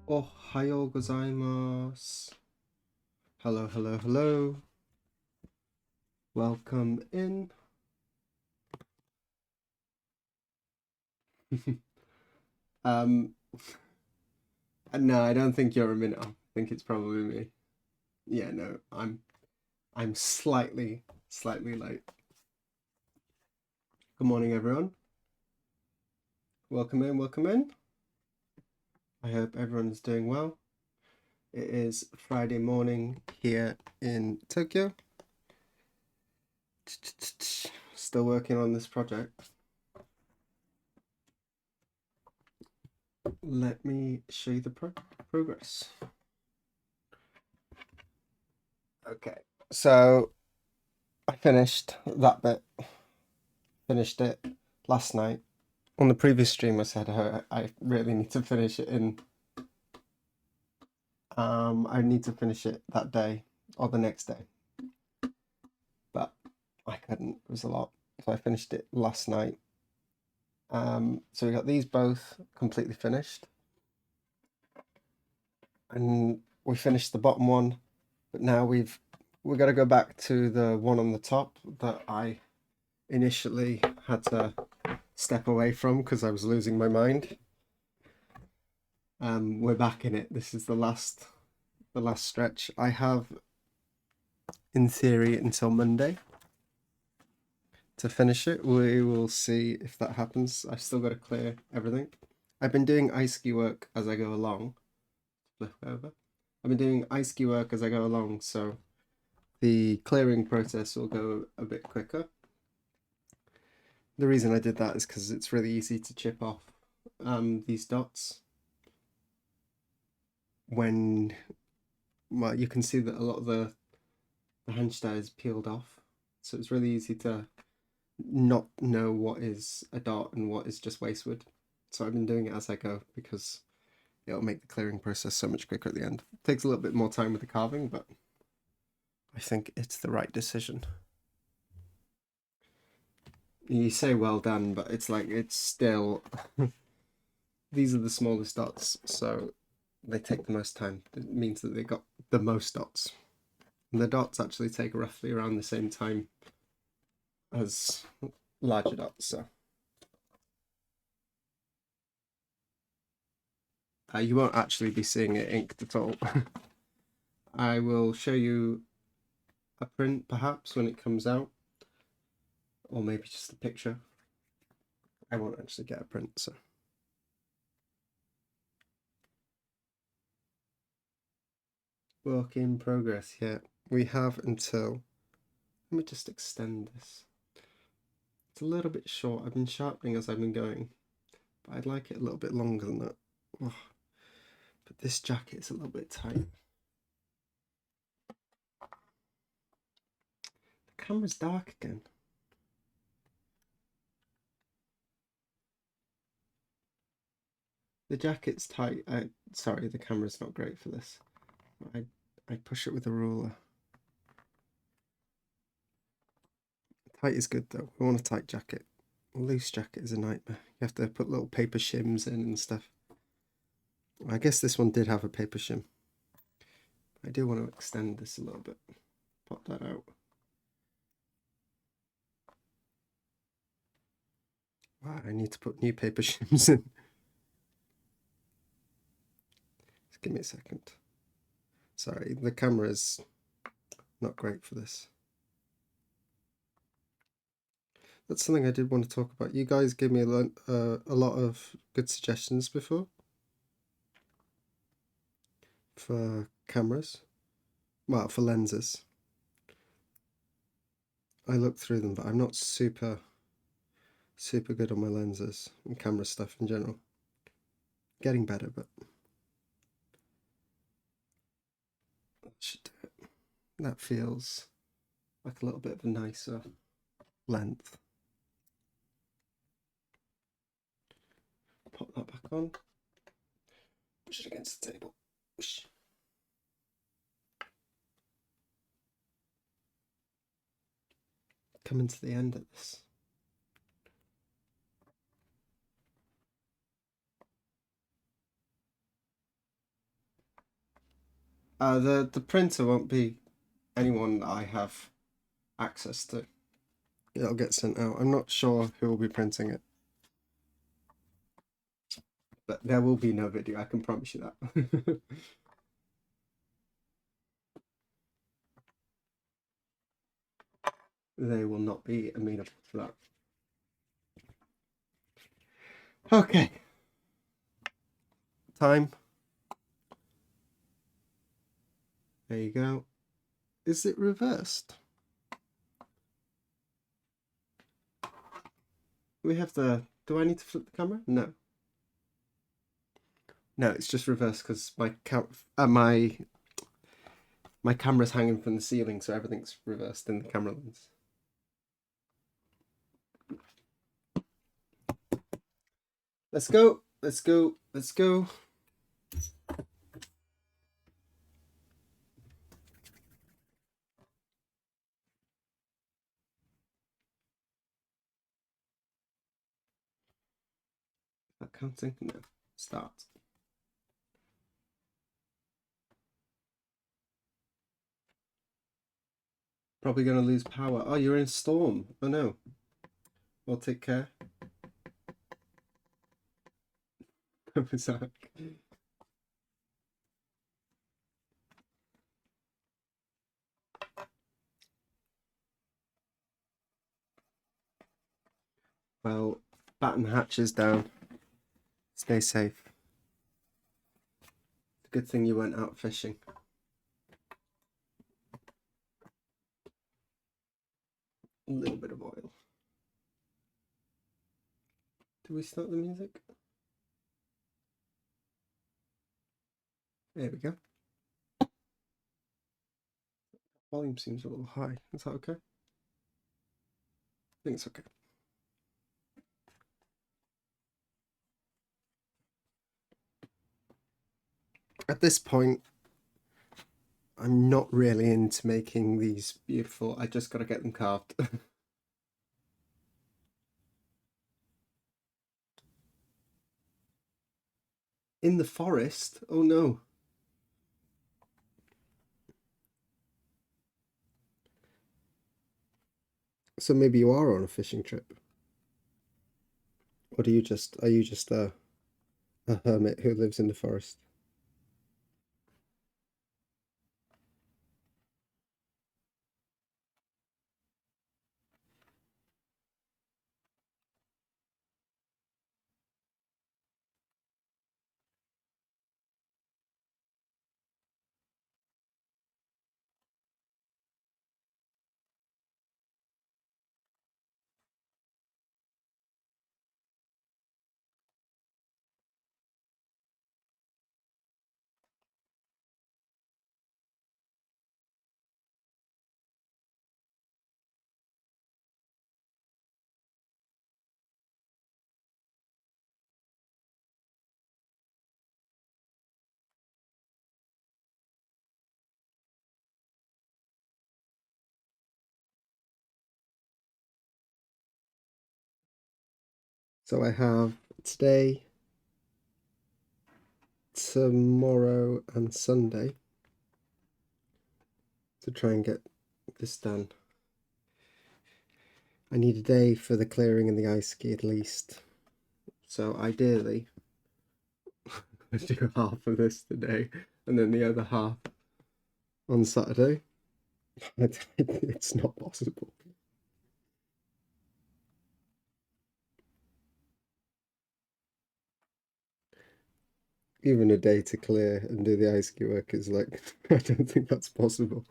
Ohayo gozaimasu. Hello, hello, hello. Welcome in. No, I don't think you're a minute off. I think it's probably me. Yeah, no, I'm slightly late. Good morning, everyone. Welcome in, welcome in. I hope everyone's doing well. It is Friday morning here in Tokyo. Still working on this project. Let me show you the progress. Okay, so I finished that bit. Finished it last night. On the previous stream, I said I really need to finish it in. I need to finish it that day or the next day, but I couldn't. It was a lot, so I finished it last night. So we got these both completely finished, and we finished the bottom one, but now we've got to go back to the one on the top that I initially had to step away from because I was losing my mind. We're back in it. This is the last stretch. I have, in theory, until Monday to finish it. We will see if that happens. I've still got to clear everything. I've been doing ice ski work as I go along. Flip over. I've been doing ice ski work as I go along, so the clearing process will go a bit quicker. The reason I did that is because it's really easy to chip off these dots when, well, you can see that a lot of the henchta is peeled off, so it's really easy to not know what is a dot and what is just wastewood. So I've been doing it as I go because it'll make the clearing process so much quicker at the end. It takes a little bit more time with the carving, but I think it's the right decision. You say well done, but it's like, it's still these are the smallest dots, so they take the most time. It means that they got the most dots, and the dots actually take roughly around the same time has larger dots, so you won't actually be seeing it inked at all. I will show you a print perhaps when it comes out, or maybe just a picture. I won't actually get a print, so. Work in progress, yeah. We have until, let me just extend this. It's a little bit short. I've been sharpening as I've been going, but I'd like it a little bit longer than that. Oh, but this jacket is a little bit tight. The camera's dark again. The jacket's tight. Sorry, the camera's not great for this. I push it with a ruler. Tight is good though. We want a tight jacket. A loose jacket is a nightmare. You have to put little paper shims in and stuff. I guess this one did have a paper shim. I do want to extend this a little bit. Pop that out. Wow, I need to put new paper shims in. Just give me a second. Sorry, the camera is not great for this. That's something I did want to talk about. You guys gave me a lot of good suggestions before for cameras. Well, for lenses. I looked through them, but I'm not super good on my lenses and camera stuff in general. Getting better, but that should do it. That feels like a little bit of a nicer length. Pop that back on. Push it against the table. Whoosh. Coming to the end of this. The printer won't be anyone that I have access to. It'll get sent out. I'm not sure who will be printing it. But there will be no video, I can promise you that. They will not be amenable to that. Okay. Time. There you go. Is it reversed? We have the... Do I need to flip the camera? No. No, it's just reversed because my camera's hanging from the ceiling, so everything's reversed in the camera lens. Let's go. Let's go. Let's go. Not counting? No. Start. Probably going to lose power. Oh, you're in a storm. Oh no. Well, take care. Well, batten hatches down. Stay safe. Good thing you went out fishing. A little bit of oil. Do we start the music? There we go. Volume seems a little high. Is that okay? I think it's okay. At this point, I'm not really into making these beautiful. I just got to get them carved. In the forest? Oh no. So maybe you are on a fishing trip, or are you just a hermit who lives in the forest? So I have today, tomorrow, and Sunday to try and get this done. I need a day for the clearing and the ice ski at least. So ideally, I do half of this today and then the other half on Saturday. It's not possible. Even a day to clear and do the ice ski work is like, I don't think that's possible.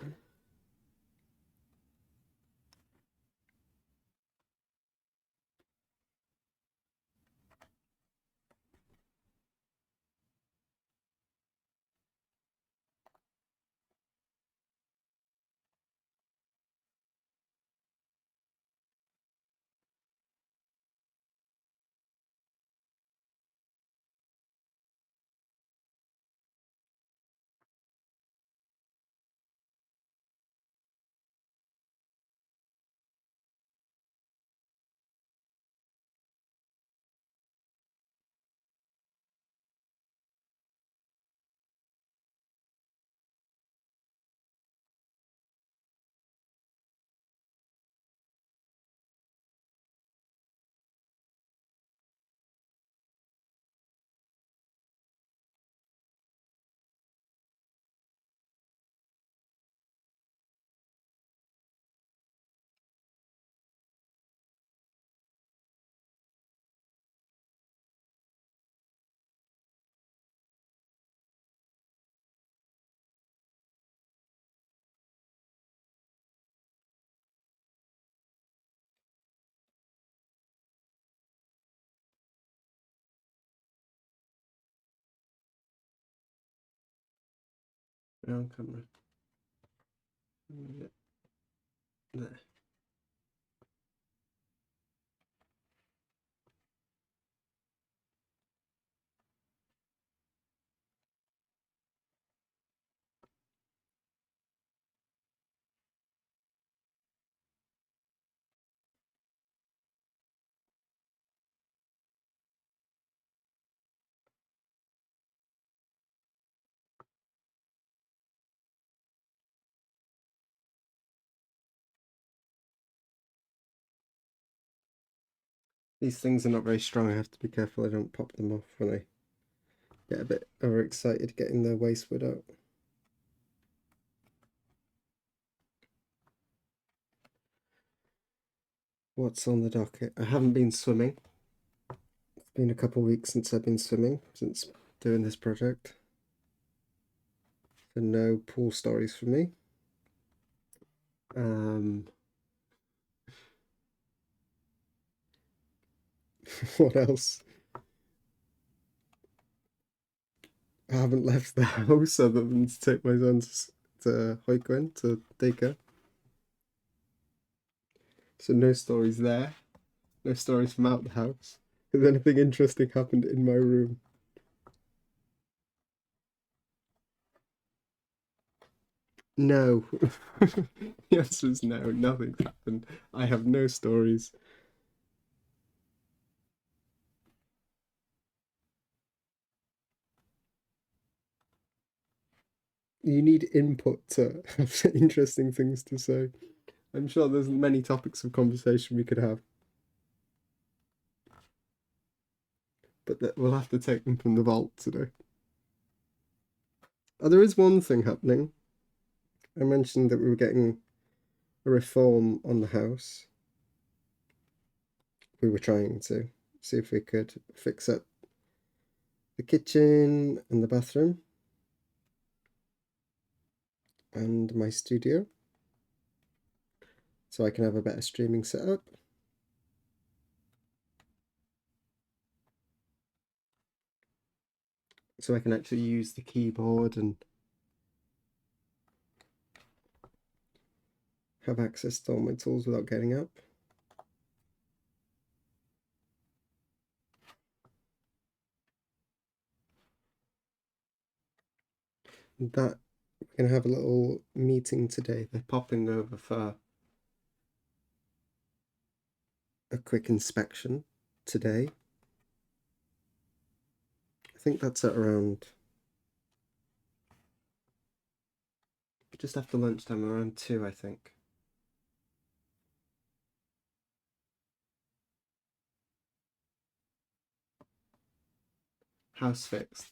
On camera. There. These things are not very strong. I have to be careful I don't pop them off when I get a bit overexcited getting the waste wood out. What's on the docket? I haven't been swimming. It's been a couple of weeks since I've been swimming, since doing this project. So no pool stories for me. What else? I haven't left the house other than to take my son to Hoikwen, to daycare. So no stories there. No stories from out the house. Has anything interesting happened in my room? No. The answer is no. Nothing's happened. I have no stories. You need input to have interesting things to say. I'm sure there's many topics of conversation we could have, but we'll have to take them from the vault today. Oh, there is one thing happening. I mentioned that we were getting a reform on the house. We were trying to see if we could fix up the kitchen and the bathroom and my studio so I can have a better streaming setup. So I can actually use the keyboard and have access to all my tools without getting up. That we're going to have a little meeting today. They're popping over for a quick inspection today. I think that's at around just after lunchtime, around 2, I think. House fixed.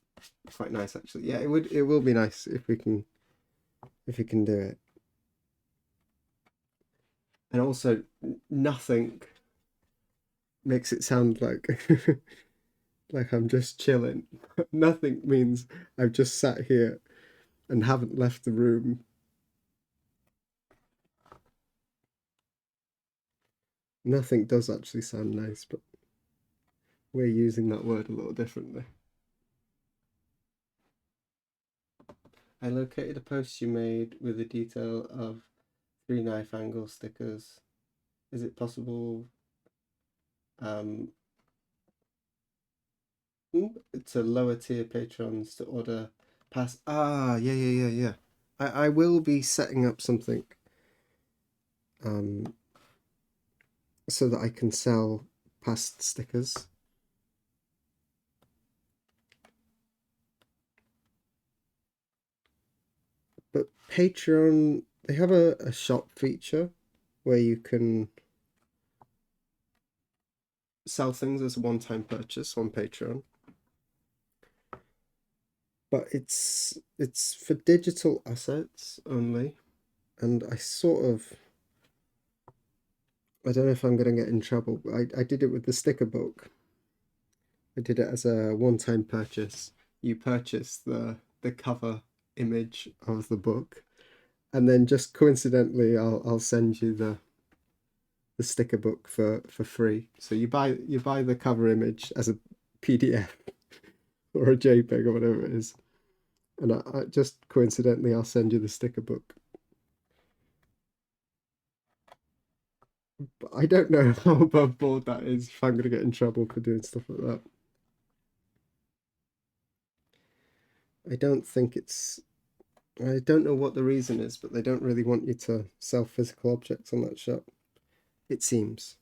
Quite nice actually. Yeah, it will be nice if we can do it. And also nothing makes it sound like like I'm just chilling. Nothing means I've just sat here and haven't left the room. Nothing does actually sound nice, but we're using that word a little differently. I located a post you made with a detail of 3 knife angle stickers. Is it possible to lower tier patrons to order pass? Yeah. I will be setting up something so that I can sell past stickers. But Patreon, they have a shop feature where you can sell things as a one-time purchase on Patreon. But it's for digital assets only. And I don't know if I'm going to get in trouble, but I did it with the sticker book. I did it as a one-time purchase. You purchase the cover image of the book, and then just coincidentally, I'll send you the sticker book for free. So you buy the cover image as a PDF or a JPEG or whatever it is, and I just coincidentally I'll send you the sticker book. But I don't know how above board that is, if I'm going to get in trouble for doing stuff like that. I don't think it's... I don't know what the reason is, but they don't really want you to sell physical objects on that shop, it seems.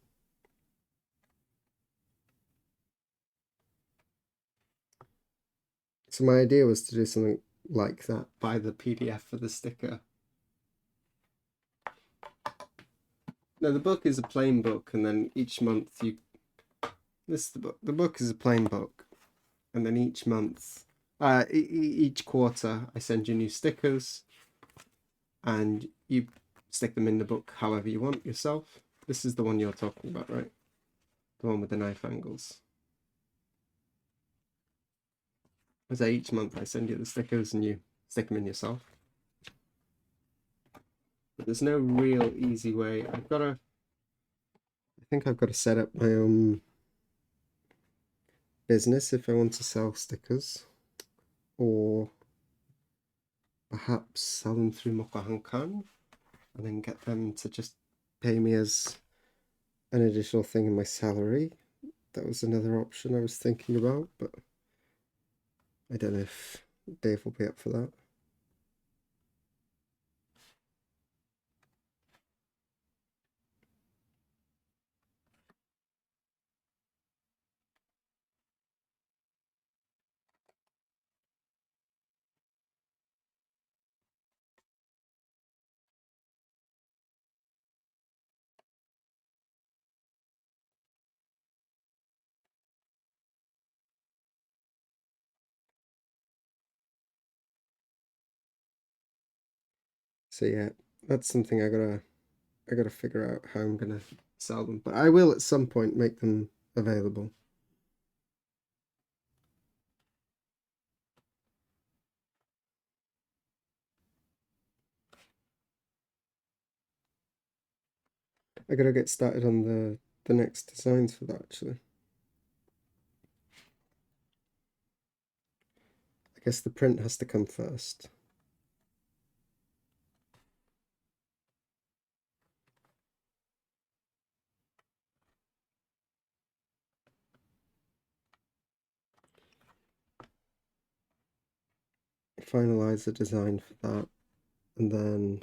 So my idea was to do something like that, buy the PDF for the sticker. No, the book is a plain book, and then each month you... This is the book. The book is a plain book, and then each month, each quarter, I send you new stickers, and you stick them in the book however you want yourself. This is the one you're talking about, right? The one with the knife angles. So each month I send you the stickers and you stick them in yourself. But there's no real easy way. I think I've got to set up my own business if I want to sell stickers, or perhaps sell them through Mokahankan and then get them to just pay me as an additional thing in my salary. That was another option I was thinking about, but I don't know if Dave will be up for that. So yeah, that's something I gotta figure out how I'm gonna sell them. But I will at some point make them available. I gotta get started on the next designs for that actually. I guess the print has to come first. Finalize the design for that, and then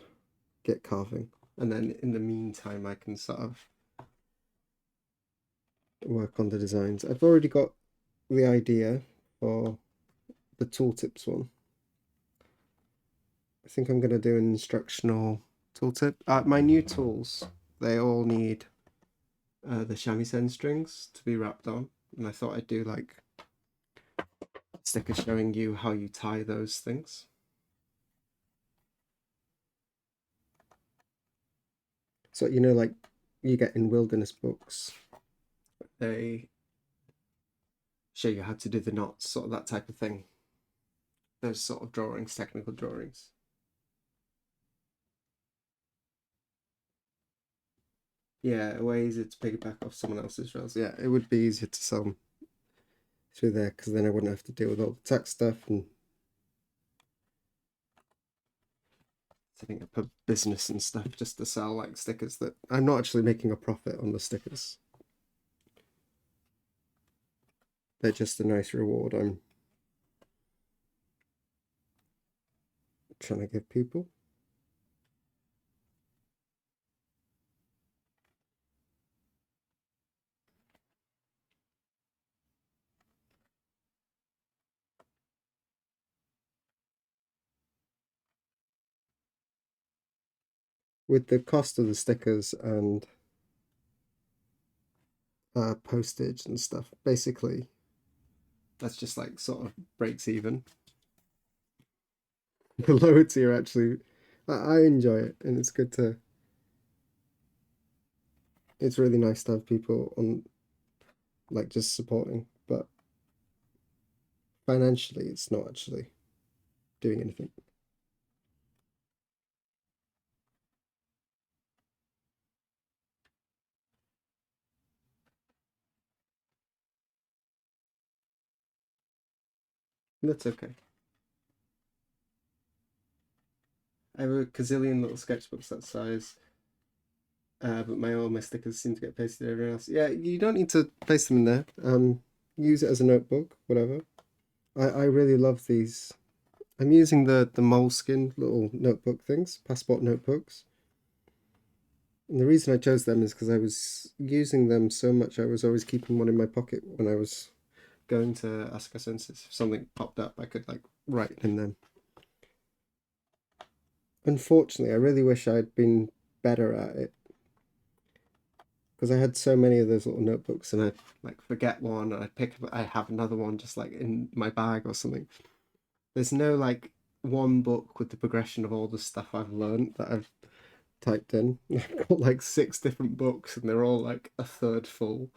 get carving. And then in the meantime, I can sort of work on the designs. I've already got the idea for the tooltips one. I think I'm going to do an instructional tooltip. My new tools, they all need the shamisen strings to be wrapped on. And I thought I'd do like a sticker showing you how you tie those things. So, you know, like you get in wilderness books, they show you how to do the knots, sort of that type of thing. Those sort of drawings, technical drawings. Yeah, way easier to piggyback off someone else's rails. Yeah, it would be easier to sell them through there because then I wouldn't have to deal with all the tax stuff and setting up a business and stuff just to sell like stickers that I'm not actually making a profit on the stickers. They're just a nice reward I'm trying to give people. With the cost of the stickers and postage and stuff, basically that's just like sort of breaks even. The lower tier actually, I enjoy it, and it's good to. It's really nice to have people on, like just supporting, but financially, it's not actually doing anything. That's okay. I have a gazillion little sketchbooks that size, but all my stickers seem to get pasted everywhere else. Yeah, you don't need to place them in there. Use it as a notebook, whatever. I really love these. I'm using the moleskin little notebook things, passport notebooks. And the reason I chose them is because I was using them so much. I was always keeping one in my pocket when I was going to ask a census. If something popped up, I could like write in them. Unfortunately, I really wish I'd been better at it because I had so many of those little notebooks, and I'd like forget one, and I have another one just like in my bag or something. There's no like one book with the progression of all the stuff I've learned that I've typed in. I've got like 6 different books, and they're all like a third full.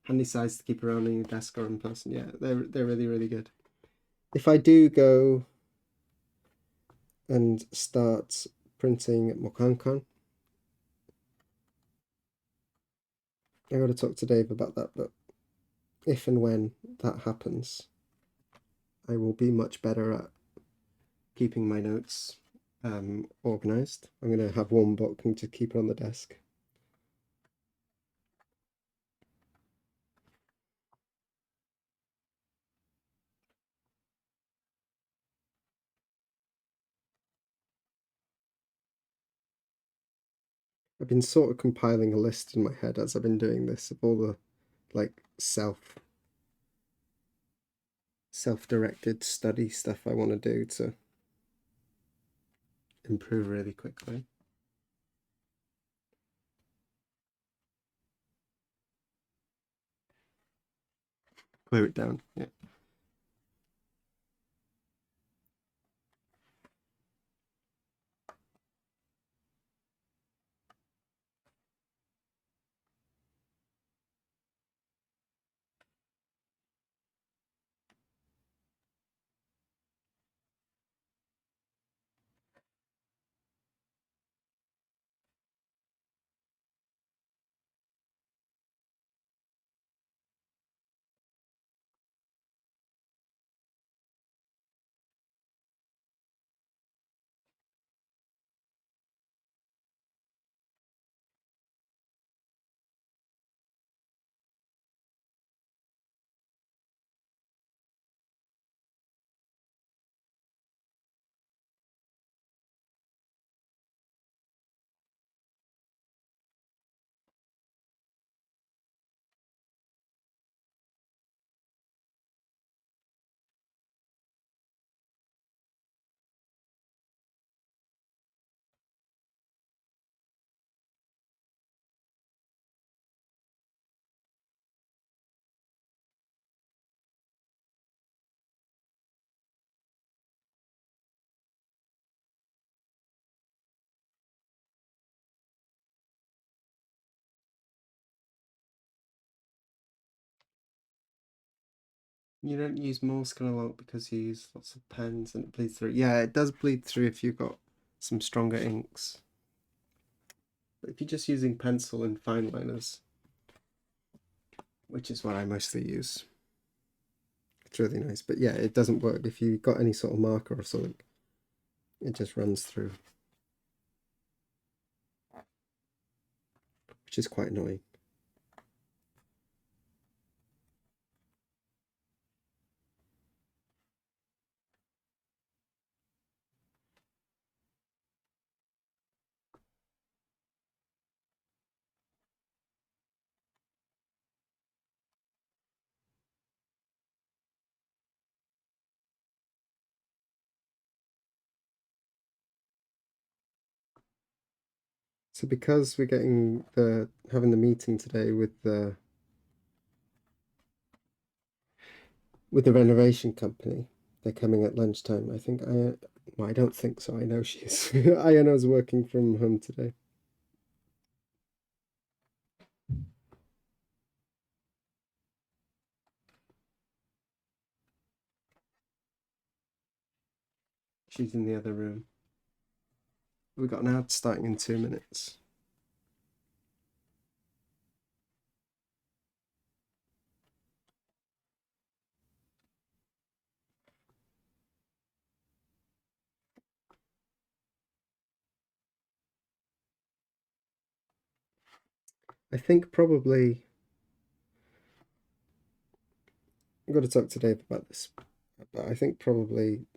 Handy size to keep around on your desk or in person. Yeah, they're really good. If I do go and start printing Mokankan, I got to talk to Dave about that. But if and when that happens, I will be much better at keeping my notes organized. I'm going to have one book and to keep it on the desk. I've been sort of compiling a list in my head as I've been doing this of all the like self-directed study stuff I want to do to improve really quickly. Clear it down. Yeah. You don't use moleskin a lot because you use lots of pens and it bleeds through. Yeah, it does bleed through if you've got some stronger inks. But if you're just using pencil and fine liners, which is what I mostly use, it's really nice. But yeah, it doesn't work if you've got any sort of marker or something. It just runs through, which is quite annoying. So because we're having the meeting today with the renovation company, they're coming at lunchtime. I think well, I don't think so. I know she is. Ayana's working from home today. She's in the other room. We've got an ad starting in 2 minutes. I think probably I've got to talk to Dave about this, but I think probably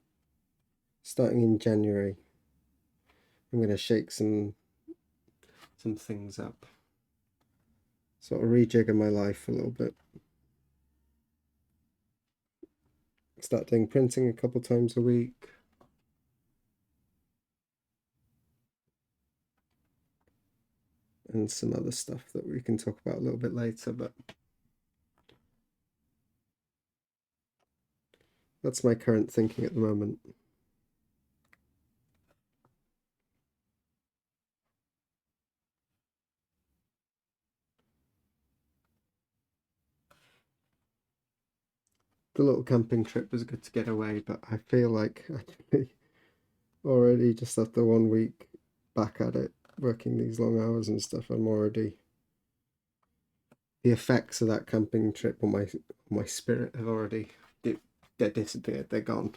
starting in January, I'm going to shake some things up, sort of rejigger my life a little bit. Start doing printing a couple times a week. And some other stuff that we can talk about a little bit later, but that's my current thinking at the moment. The little camping trip was good to get away, but I feel like actually already just after 1 week back at it, working these long hours and stuff, I'm already, the effects of that camping trip on my spirit have already they're disappeared. They're gone.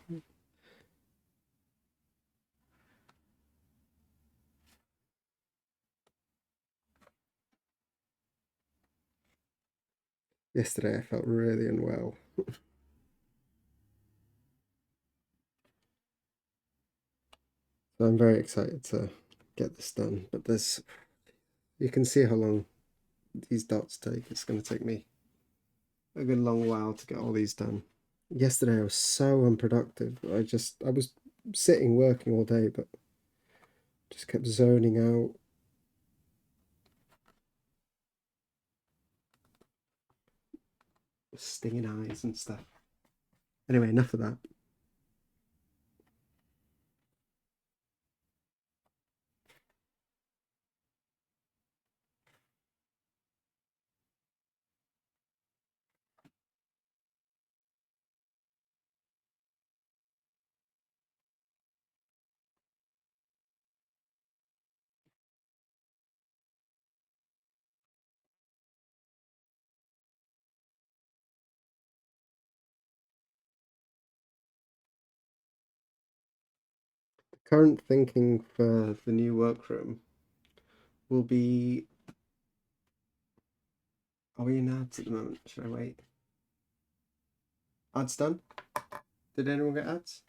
Yesterday I felt really unwell. So I'm very excited to get this done, but you can see how long these dots take. It's going to take me a good long while to get all these done. Yesterday I was so unproductive. I was sitting working all day, but just kept zoning out. Stinging eyes and stuff. Anyway, enough of that. The current thinking for the new workroom will be... Are we in ads at the moment? Should I wait? Ads done? Did anyone get ads?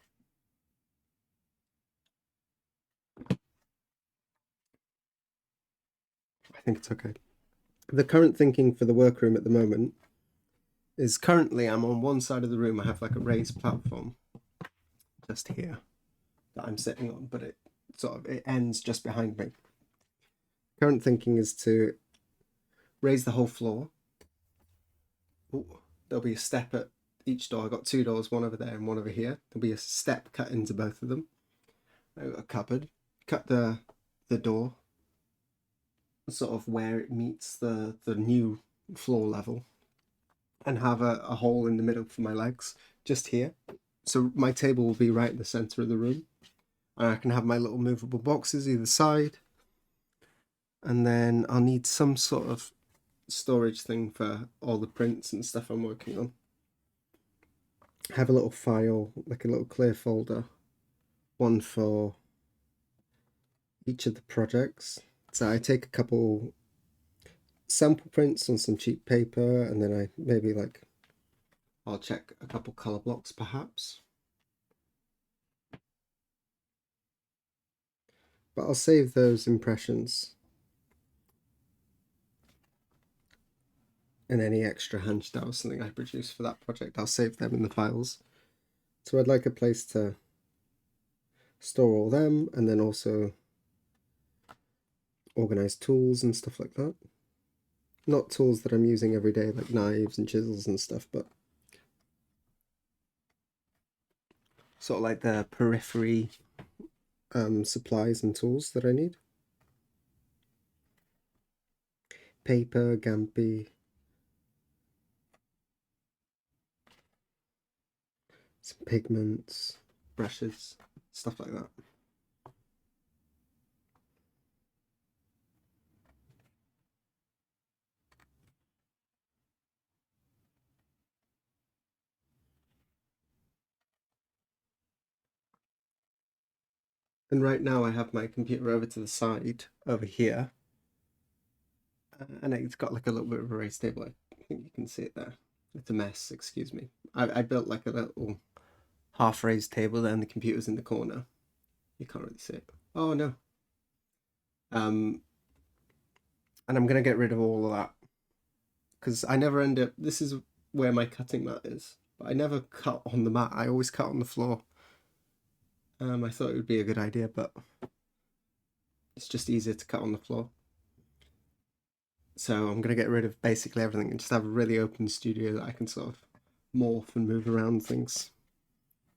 I think it's okay. The current thinking for the workroom at the moment is currently I'm on one side of the room. I have like a raised platform just here that I'm sitting on, but it ends just behind me. Current thinking is to raise the whole floor. Ooh, there'll be a step at each door. I've got 2 doors, one over there and one over here. There'll be a step cut into both of them. I've got a cupboard. Cut the door sort of where it meets the new floor level. and have a hole in the middle for my legs, just here. So my table will be right in the center of the room, and I can have my little movable boxes either side. And then I'll need some sort of storage thing for all the prints and stuff I'm working on. Have a little file, like a little clear folder, one for each of the projects. So I take a couple sample prints on some cheap paper, and then I maybe I'll check a couple color blocks perhaps. But I'll save those impressions and any extra handstand or something I produce for that project. I'll save them in the files. So I'd like a place to store all them, and then also organize tools and stuff like that. Not tools that I'm using every day, like knives and chisels and stuff, but sort of like the periphery supplies and tools that I need. Paper, Gampi, some pigments, brushes, stuff like that. And right now I have my computer over to the side, over here. And it's got like a little bit of a raised table. I think you can see it there. It's a mess, excuse me. I built like a little half raised table there, and the computer's in the corner. You can't really see it. Oh no. And I'm gonna get rid of all of that, because I never end up, this is where my cutting mat is, but I never cut on the mat. I always cut on the floor. I thought it would be a good idea, but it's just easier to cut on the floor. So I'm gonna get rid of basically everything and just have a really open studio that I can sort of morph and move around things,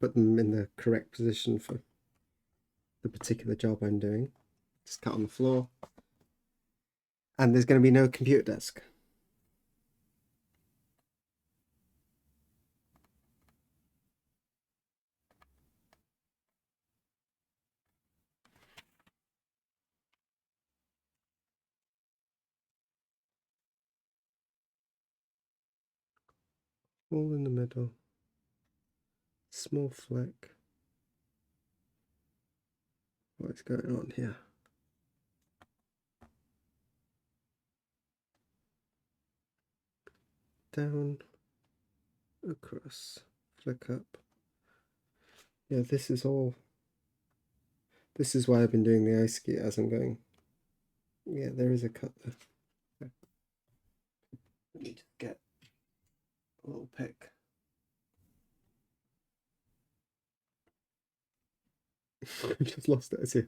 put them in the correct position for the particular job I'm doing. Just cut on the floor. And there's going to be no computer desk. All in the middle. Small fleck. What is going on here? Down, across, flick up. Yeah, this is all. This is why I've been doing the ice ski as I'm going. Yeah, there is a cut there. Okay. Let me just get a little pick. I just lost it, I see.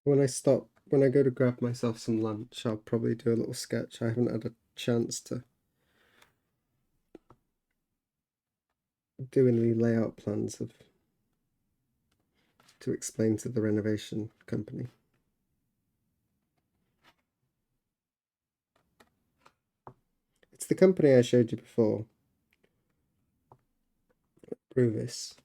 When I go to grab myself some lunch, I'll probably do a little sketch. I haven't had a chance to do any layout plans to explain to the renovation company. It's the company I showed you before, Bruvis.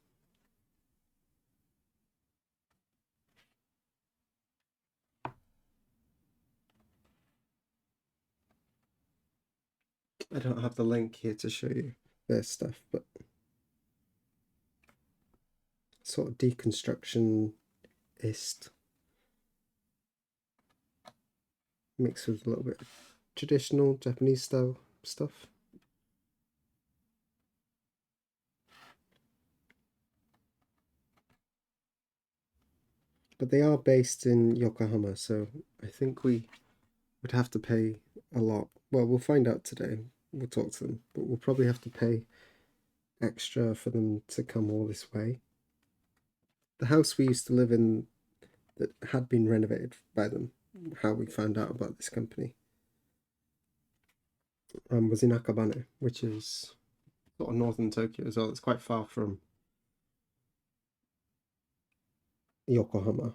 I don't have the link here to show you their stuff, but sort of deconstructionist mixed with a little bit of traditional Japanese style stuff. But they are based in Yokohama, so I think we would have to pay a lot. Well, we'll find out today. We'll talk to them, but we'll probably have to pay extra for them to come all this way. The house we used to live in that had been renovated by them, how we found out about this company, was in Akabane, which is sort of northern Tokyo as well. It's quite far from Yokohama.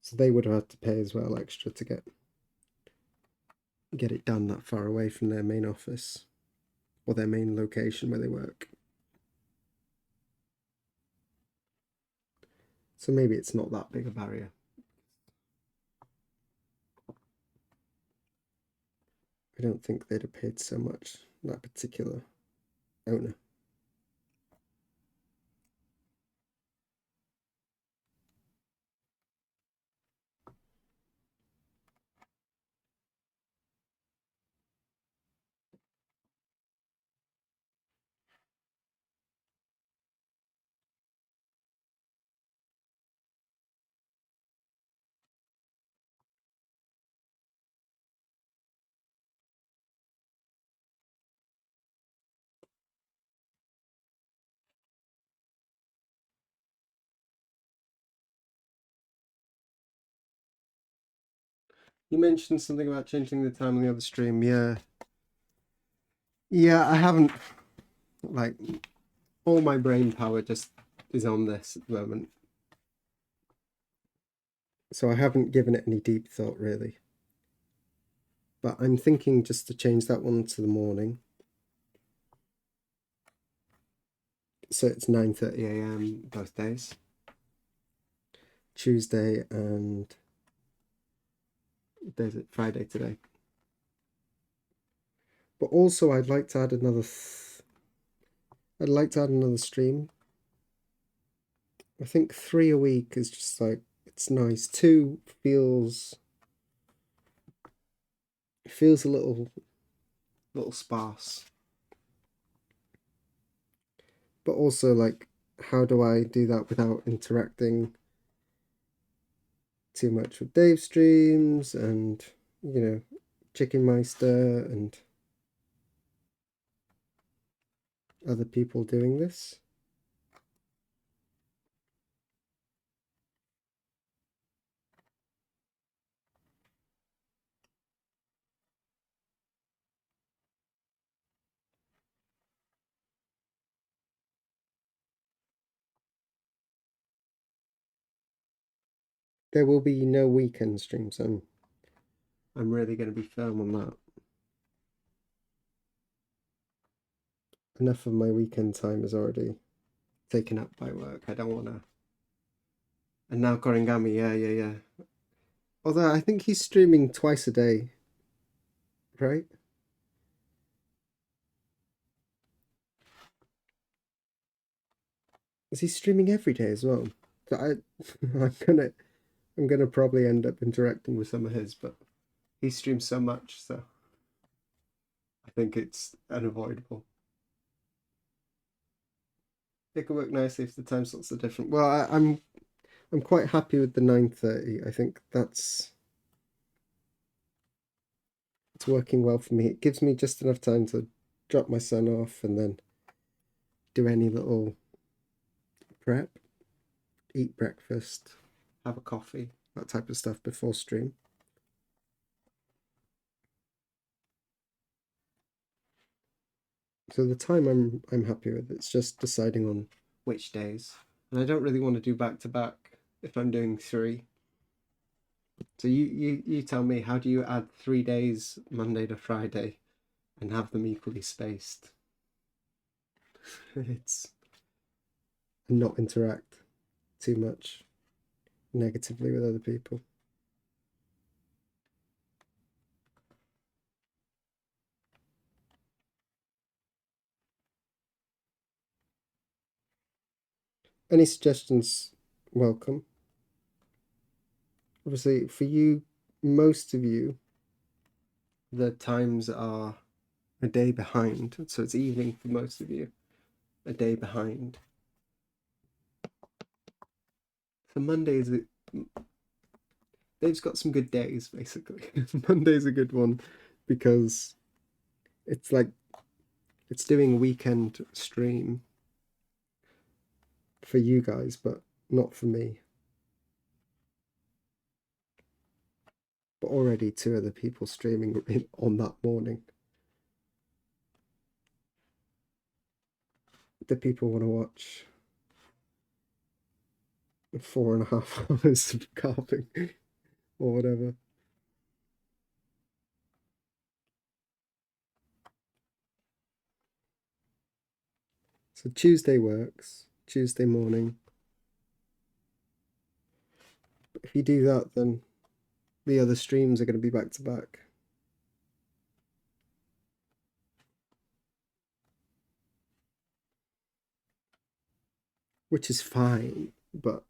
So they would have had to pay as well extra to get it done that far away from their main office or their main location where they work. So maybe it's not that big a barrier. I don't think they'd have paid so much, that particular owner. You mentioned something about changing the time on the other stream. Yeah. Yeah, I haven't, like, all my brain power just is on this at the moment. So I haven't given it any deep thought, really. But I'm thinking just to change that one to the morning. So it's 9:30 a.m. both days. Tuesday and there's it Friday today. But also I'd like to add another stream. I think 3 a week is just like, it's nice. 2 feels a little sparse. But also, like, how do I do that without interacting too much with Dave streams and, you know, Chicken Meister and other people doing this? There will be no weekend streams. I'm really going to be firm on that. Enough of my weekend time is already taken up by work. I don't want to. And now Korengami, yeah. Although I think he's streaming twice a day, right? Is he streaming every day as well? So I'm gonna probably end up interacting with some of his, but he streams so much, so I think it's unavoidable. It could work nicely if the time slots are different. Well, I'm quite happy with the 9:30. I think it's working well for me. It gives me just enough time to drop my son off and then do any little prep, eat breakfast, have a coffee, that type of stuff before stream. So the time I'm happy with. It's just deciding on which days. And I don't really want to do back to back if I'm doing 3. So you tell me, how do you add 3 days, Monday to Friday, and have them equally spaced? It's not interact too much negatively with other people. Any suggestions? Welcome. Obviously, for you, most of you, the times are a day behind, so it's evening for most of you, a day behind. So Monday's Dave's got some good days, basically. Monday's a good one because it's like it's doing a weekend stream for you guys, but not for me. But already two other people streaming on that morning. The people want to watch 4.5 hours of carving or whatever. So Tuesday works, Tuesday morning. But if you do that, then the other streams are going to be back to back. Which is fine, but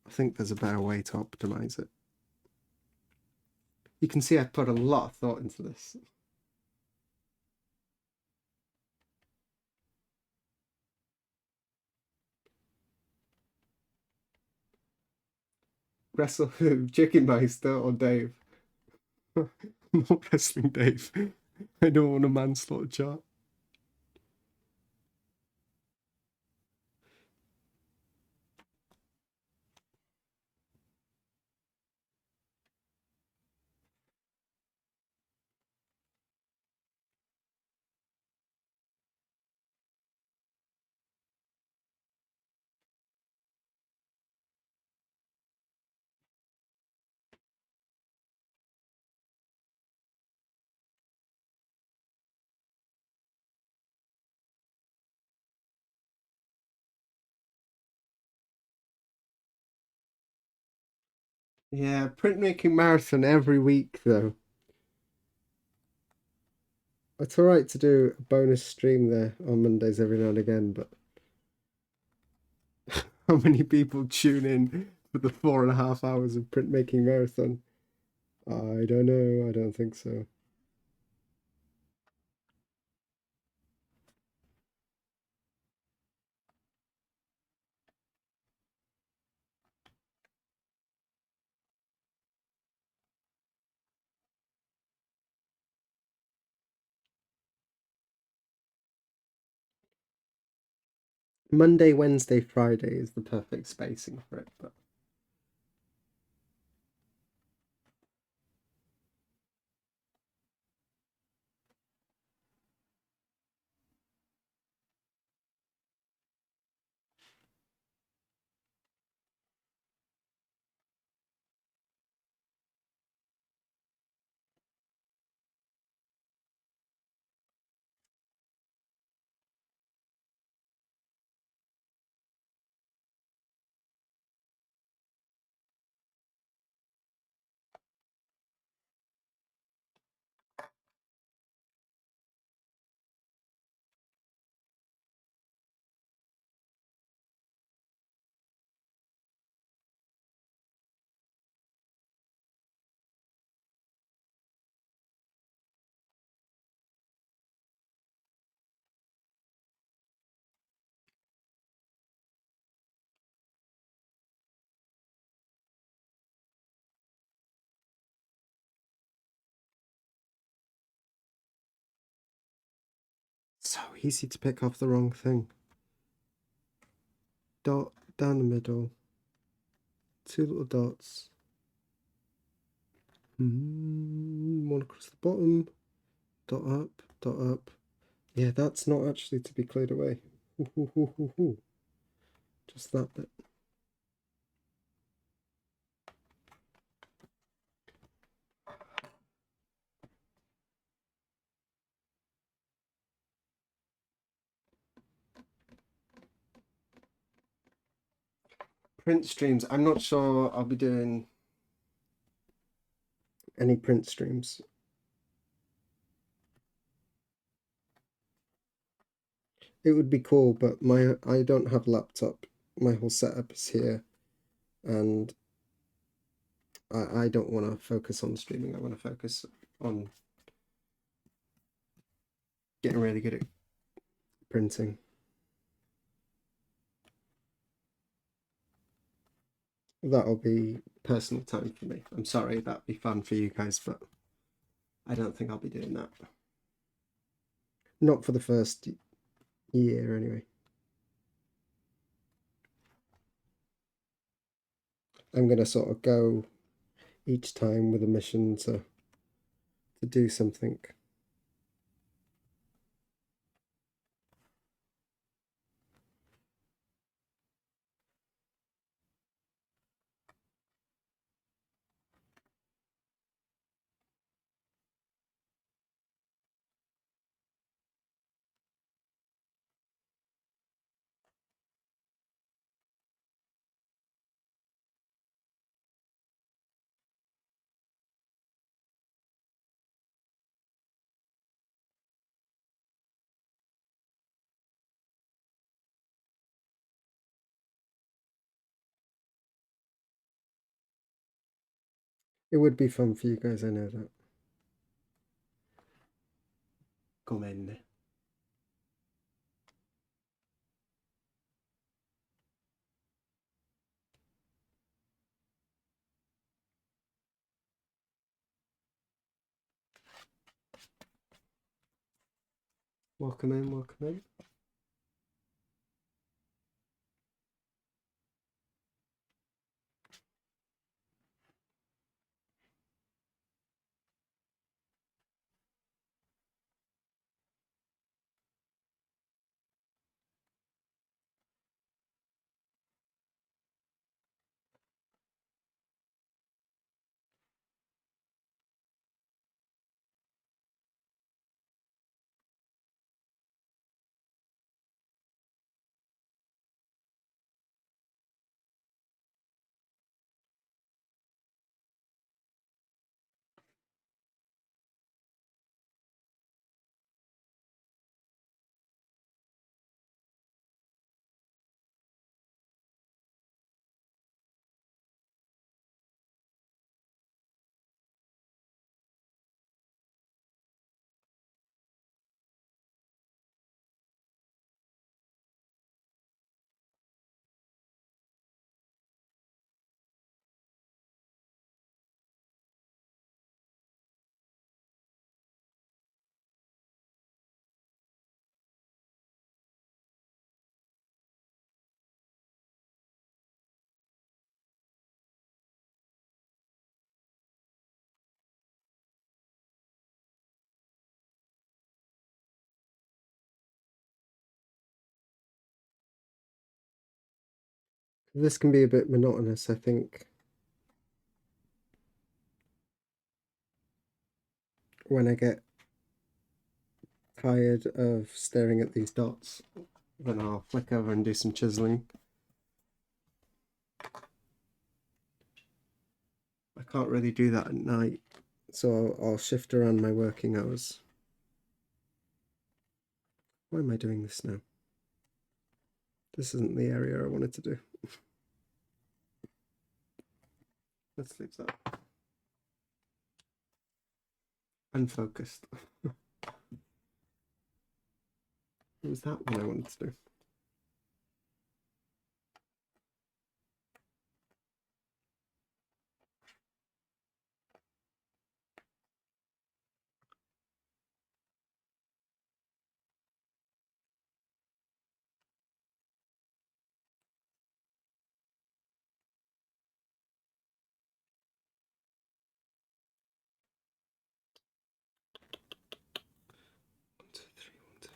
I think there's a better way to optimize it. You can see I put a lot of thought into this. Wrestle who? Chicken Meister or Dave? Not wrestling Dave. I don't want a manslaughter chart. Yeah, printmaking marathon every week though. It's alright to do a bonus stream there on Mondays every now and again, but how many people tune in for the 4.5 hours of printmaking marathon? I don't know. I don't think so. Monday, Wednesday, Friday is the perfect spacing for it, but so easy to pick off the wrong thing. Dot down the middle, two little dots. One across the bottom, dot up, dot up. Yeah, that's not actually to be cleared away. Just that bit. Print streams. I'm not sure I'll be doing any print streams. It would be cool, but I don't have a laptop. My whole setup is here, and I don't want to focus on streaming. I want to focus on getting really good at printing. That'll be personal time for me. I'm sorry, that'd be fun for you guys, but I don't think I'll be doing that. Not for the first year, anyway. I'm going to sort of go each time with a mission to do something. It would be fun for you guys, I know that. Come in. Welcome in, welcome in. This can be a bit monotonous, I think, when I get tired of staring at these dots. Then I'll flick over and do some chiseling. I can't really do that at night, so I'll shift around my working hours. Why am I doing this now? This isn't the area I wanted to do. Let's leave that. Unfocused. What was that one I wanted to do? One, two, three, one, two.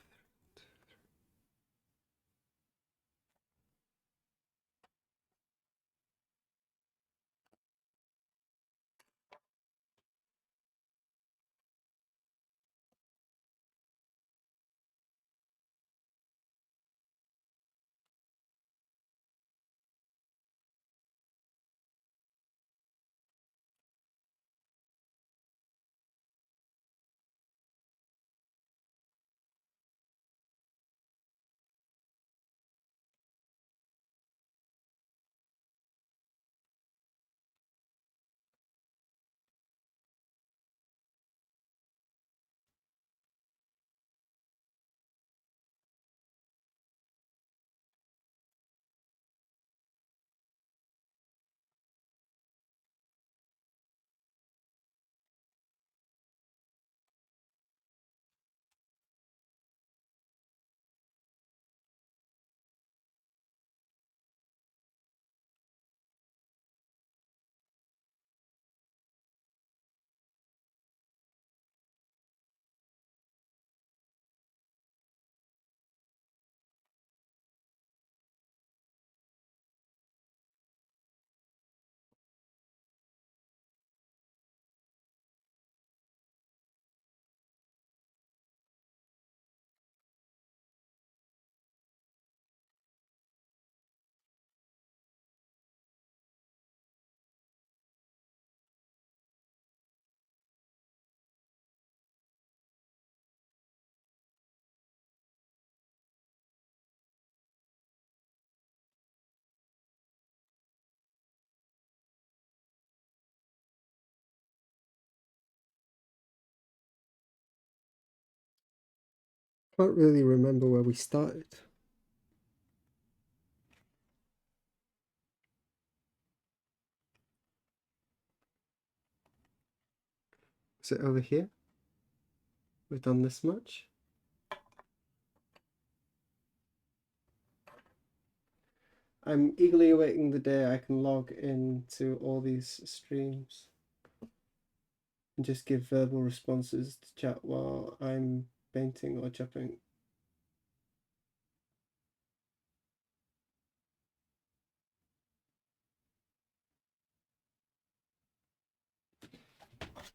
Can't really remember where we started. Is it over here? We've done this much. I'm eagerly awaiting the day I can log into all these streams and just give verbal responses to chat while I'm painting or chopping.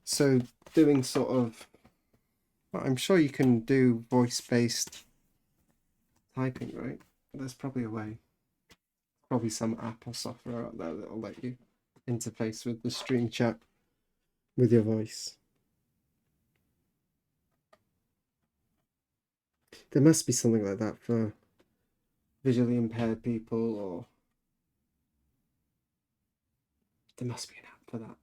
So doing sort of, I'm sure you can do voice-based typing, right? There's probably a way. Probably some app or software out there that'll let you interface with the stream chat with your voice. There must be something like that for visually impaired people, or there must be an app for that.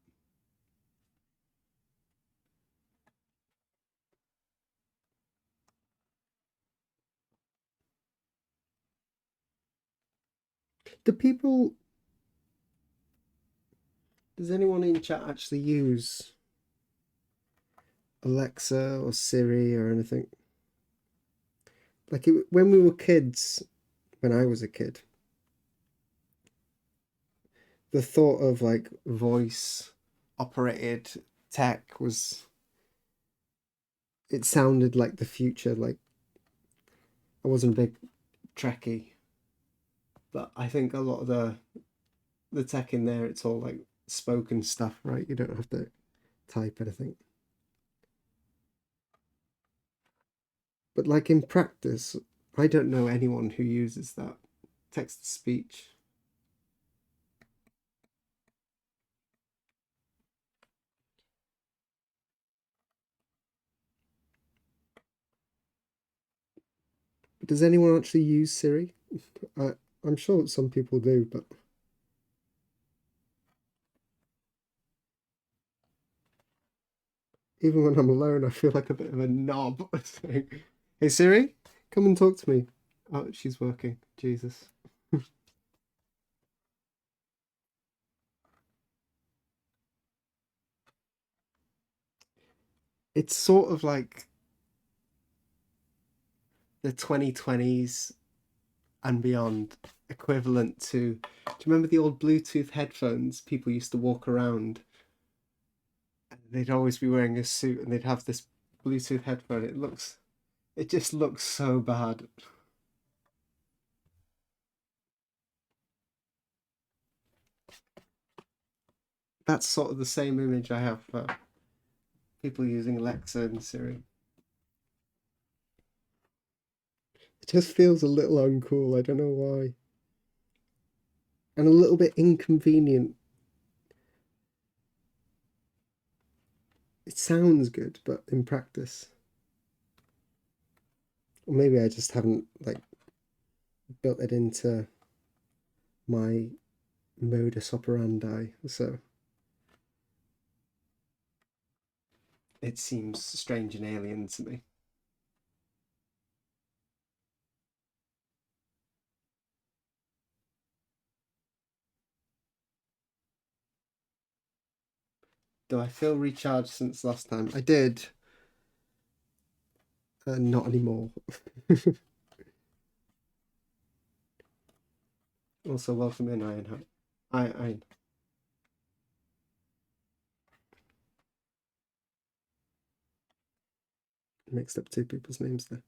Does anyone in chat actually use Alexa or Siri or anything? Like when we were kids, when I was a kid, the thought of like voice operated tech was, it sounded like the future. Like I wasn't a big Trekkie, but I think a lot of the tech in there, it's all like spoken stuff, right? You don't have to type anything. But like in practice, I don't know anyone who uses that text to speech. Does anyone actually use Siri? I'm sure that some people do, but even when I'm alone, I feel like a bit of a knob saying, "Hey Siri, come and talk to me." Oh, she's working. Jesus. It's sort of like the 2020s and beyond equivalent to, do you remember the old Bluetooth headphones people used to walk around? They'd always be wearing a suit and they'd have this Bluetooth headphone. It just looks so bad. That's sort of the same image I have for people using Alexa and Siri. It just feels a little uncool. I don't know why. And a little bit inconvenient. It sounds good, but in practice, or maybe I just haven't like built it into my modus operandi, so it seems strange and alien to me. Do I feel recharged since last time? I did. Not anymore. Also, welcome in, Ironheart. I mixed up two people's names there.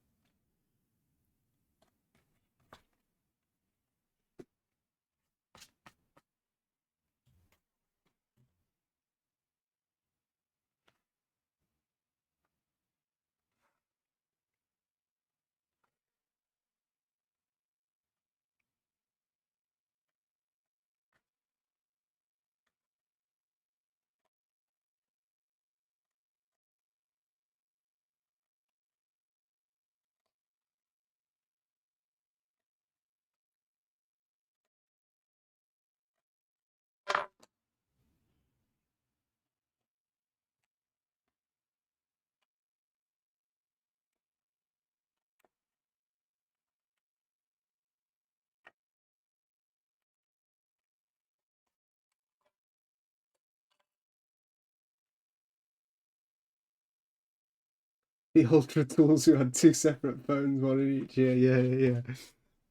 The ultra tools who had two separate phones, one in each ear. Yeah, yeah, yeah.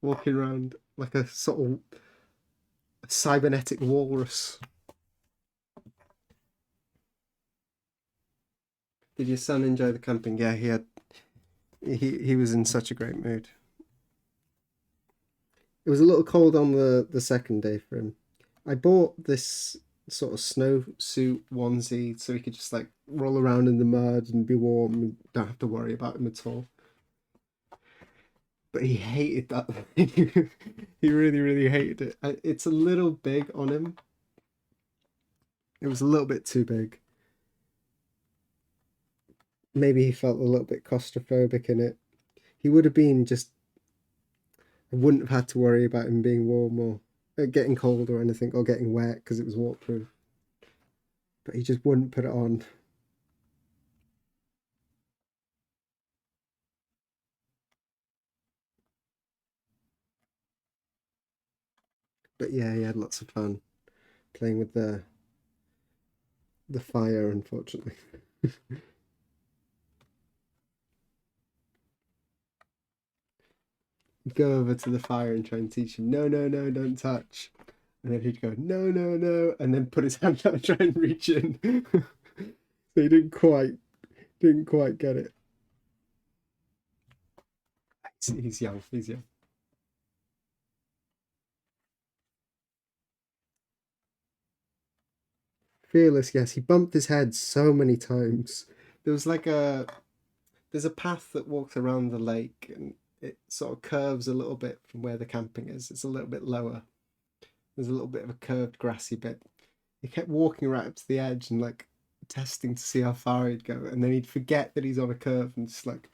Walking around like a sort of cybernetic walrus. Did your son enjoy the camping? Yeah, he was in such a great mood. It was a little cold on the second day for him. I bought this sort of snowsuit onesie so he could just like roll around in the mud and be warm and don't have to worry about him at all. But he hated that thing. He really, really hated it. It's a little big on him. It was a little bit too big. Maybe he felt a little bit claustrophobic in it. He would have been just, I wouldn't have had to worry about him being warm or getting cold or anything or getting wet because it was waterproof. But he just wouldn't put it on. But yeah, he had lots of fun playing with the fire, unfortunately. Go over to the fire and try and teach him, no, no, no, don't touch. And then he'd go, no, no, no, and then put his hand out and try and reach in. So he didn't quite get it. He's young, he's young. Fearless, yes, he bumped his head so many times. There was like there's a path that walks around the lake and it sort of curves a little bit from where the camping is. It's a little bit lower. There's a little bit of a curved grassy bit. He kept walking right up to the edge and like testing to see how far he'd go, and then he'd forget that he's on a curve and just like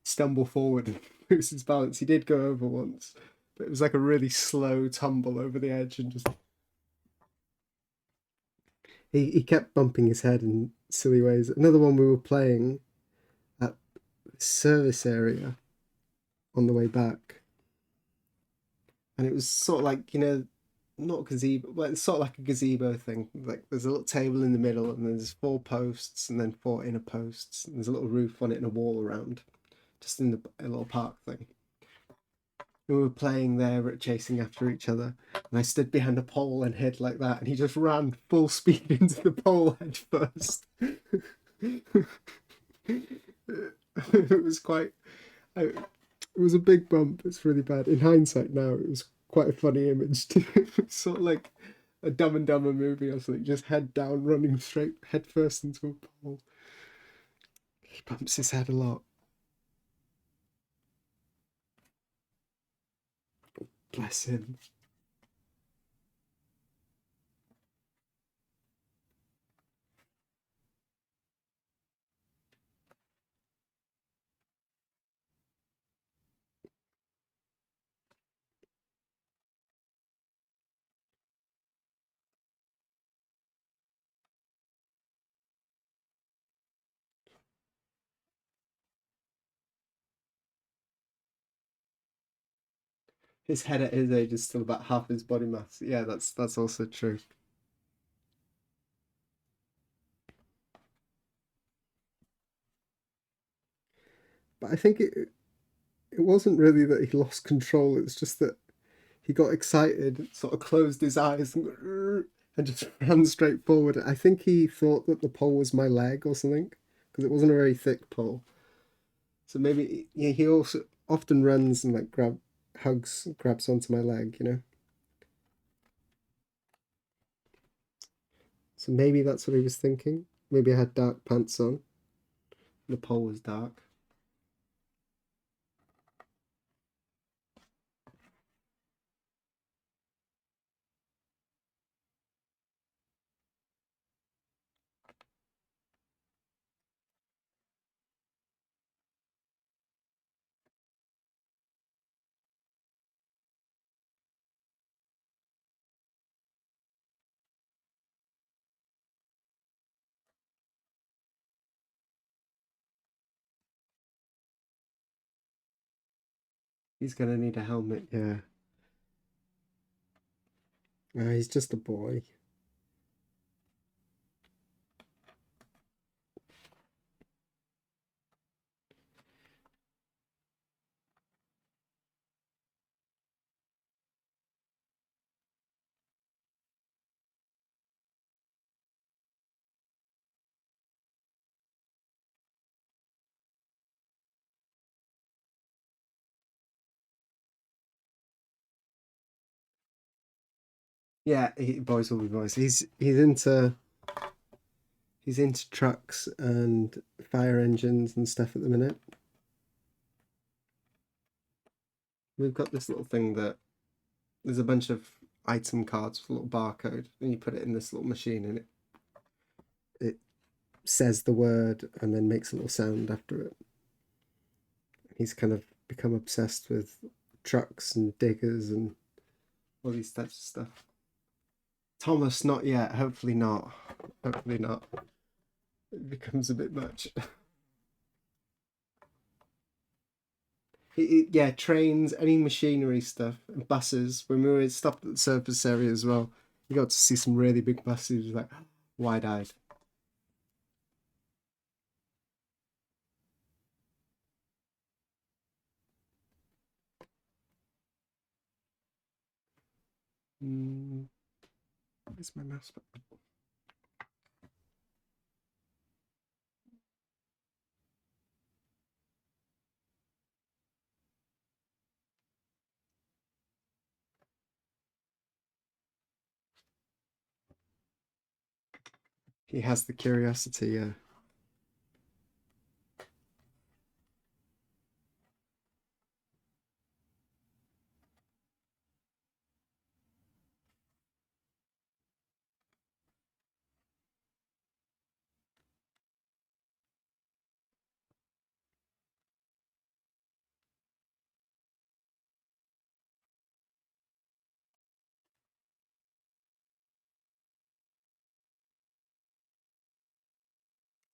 stumble forward and lose his balance. He did go over once, but it was like a really slow tumble over the edge and just he kept bumping his head in silly ways. Another one we were playing at the service area on the way back, and it was sort of like not gazebo, but it's sort of like a gazebo thing. Like there's a little table in the middle, and there's four posts, and then four inner posts. And there's a little roof on it and a wall around, just in a little park thing. And we were playing there at chasing after each other, and I stood behind a pole and hid like that, and he just ran full speed into the pole head first. It was quite. It was a big bump. It's really bad. In hindsight, now it was quite a funny image too. Sort of like a Dumb and Dumber movie or something. Just head down, running straight head first into a pole. He bumps his head a lot. Bless him. His head at his age is still about half his body mass. Yeah, that's also true. But I think it wasn't really that he lost control. It's just that he got excited, sort of closed his eyes and just ran straight forward. I think he thought that the pole was my leg or something because it wasn't a very thick pole. So maybe yeah, he also often runs and like grabs onto my leg. So maybe that's what he was thinking. Maybe I had dark pants on. The pole was dark. He's gonna need a helmet. Yeah. He's just a boy. Yeah, boys will be boys. He's into trucks and fire engines and stuff at the minute. We've got this little thing that there's a bunch of item cards with a little barcode, and you put it in this little machine, and it says the word and then makes a little sound after it. He's kind of become obsessed with trucks and diggers and all these types of stuff. Thomas, not yet. Hopefully not. Hopefully not. It becomes a bit much. Yeah, trains, any machinery stuff, and buses. When we were stopped at the surface area as well, we got to see some really big buses, like wide-eyed. Where's my mouse? He has the curiosity, yeah.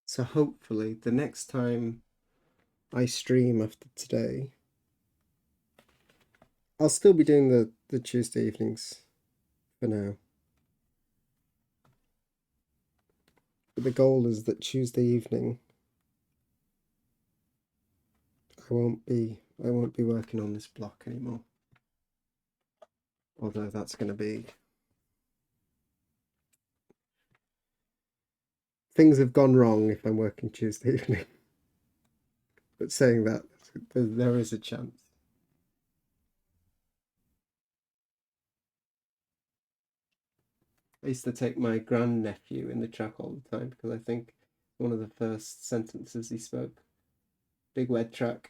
So hopefully the next time I stream after today, I'll still be doing the Tuesday evenings for now. But the goal is that Tuesday evening I won't be working on this block anymore. Although that's going to be, things have gone wrong if I'm working Tuesday evening. But saying that, there is a chance. I used to take my grandnephew in the truck all the time because I think one of the first sentences he spoke, big wet truck.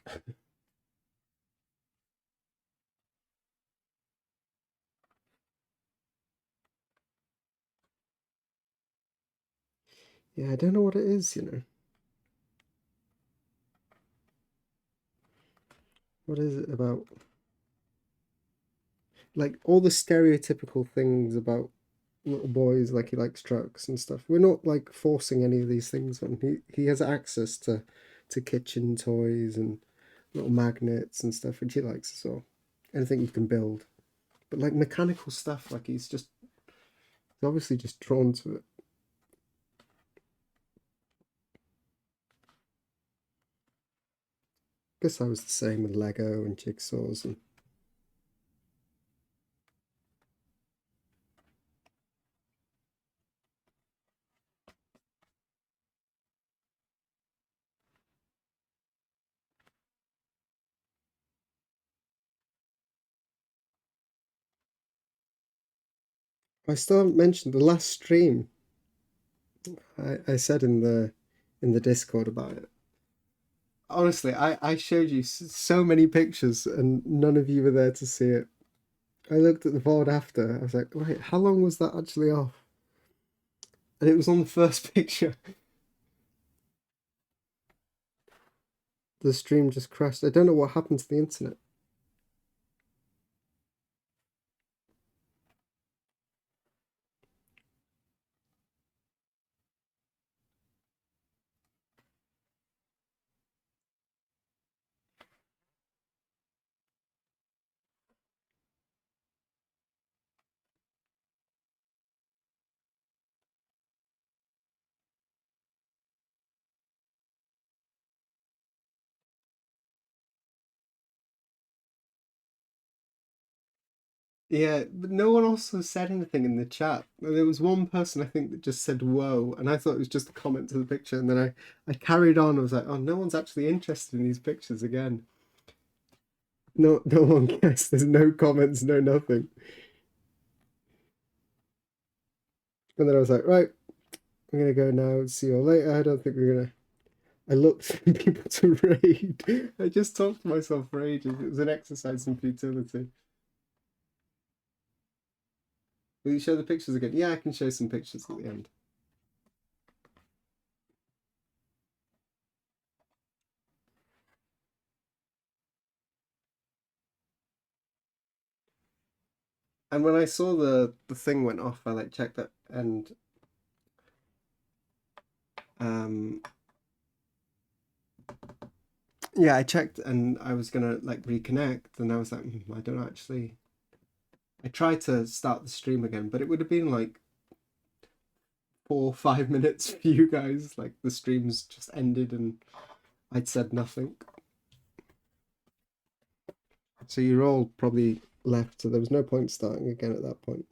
Yeah, I don't know what it is, you know. What is it about? Like all the stereotypical things about little boys, like he likes trucks and stuff. We're not like forcing any of these things on. He has access to kitchen toys and little magnets and stuff, which he likes as well. Anything you can build. But like mechanical stuff, like he's obviously just drawn to it. Guess I was the same with Lego and jigsaws and I still haven't mentioned the last stream. I said in the Discord about it. Honestly, I showed you so many pictures and none of you were there to see it. I looked at the board after. I was like, wait, how long was that actually off? And it was on the first picture. The stream just crashed. I don't know what happened to the internet. Yeah, but no one also said anything in the chat. There was one person I think that just said whoa, and I thought it was just a comment to the picture, and then I carried on. I was like, oh, no one's actually interested in these pictures again. No one cares. There's no comments, no nothing. And then I was like, right, I'm gonna go now. See you all later. I don't think we're gonna. I looked for people to raid. I just talked to myself for ages. It was an exercise in futility. Will you show the pictures again? Yeah, I can show some pictures at the end. And when I saw the thing went off, I like checked it, and um yeah, I checked and I was gonna like reconnect, and I was like, I don't actually. I tried to start the stream again, but it would have been like 4 or 5 minutes for you guys. Like the stream's just ended and I'd said nothing. So you're all probably left, so there was no point starting again at that point.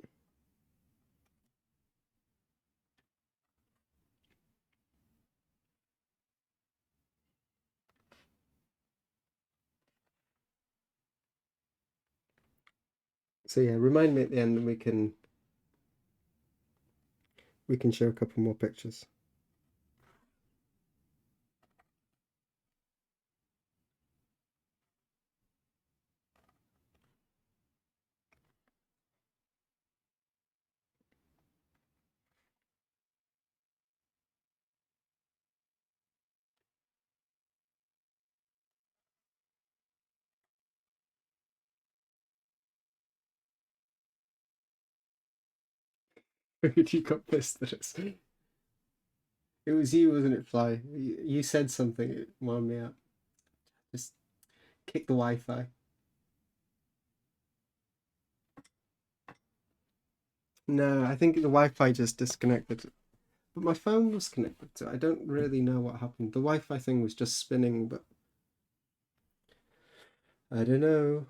So yeah, remind me at the end and we can show a couple more pictures. You got pissed at us. It was you, wasn't it, Fly? You said something, it wound me up. Just kick the Wi-Fi. No, I think the Wi-Fi just disconnected. But my phone was connected to it. I don't really know what happened. The Wi-Fi thing was just spinning, but I don't know.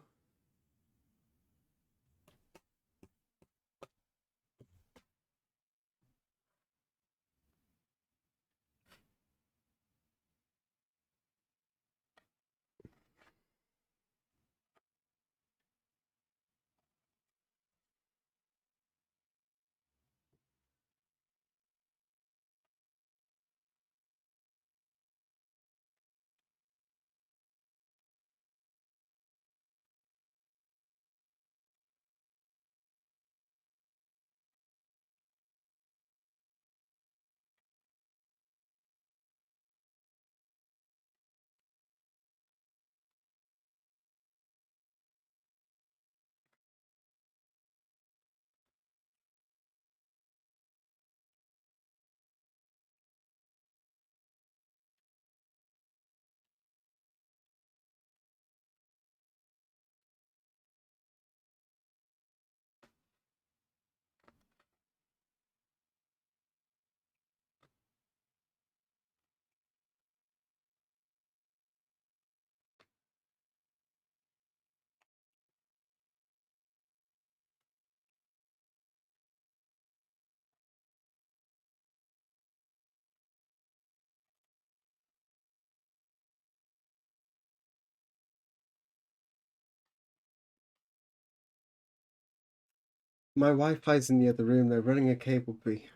My Wi-Fi's in the other room. They're running a cable bee.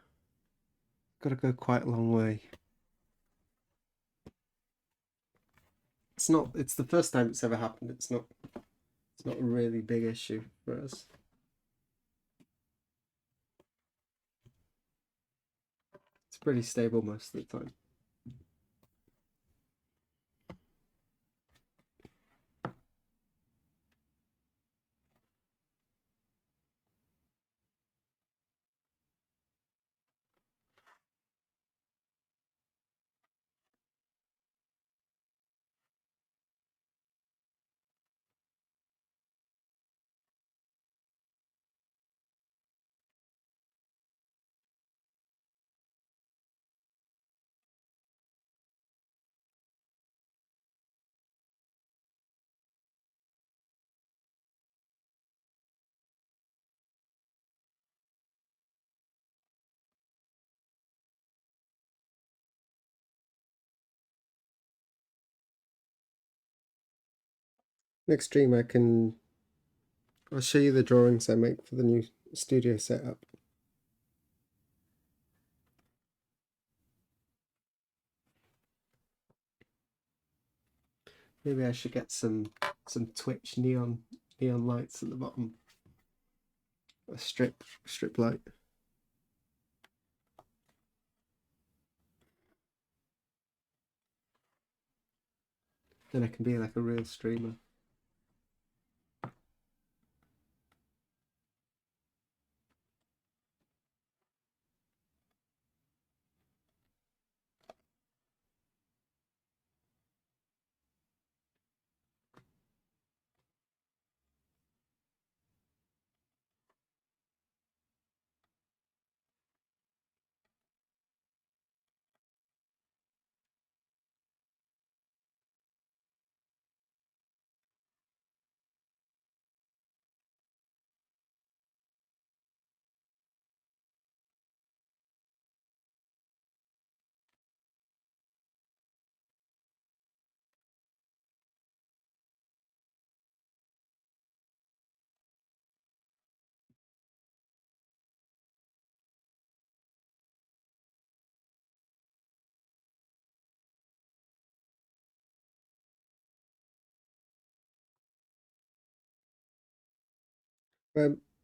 Got to go quite a long way. It's not. It's the first time it's ever happened. It's not. It's not a really big issue for us. It's pretty stable most of the time. Next stream, I'll show you the drawings I make for the new studio setup. Maybe I should get some Twitch neon lights at the bottom. A strip light. Then I can be like a real streamer.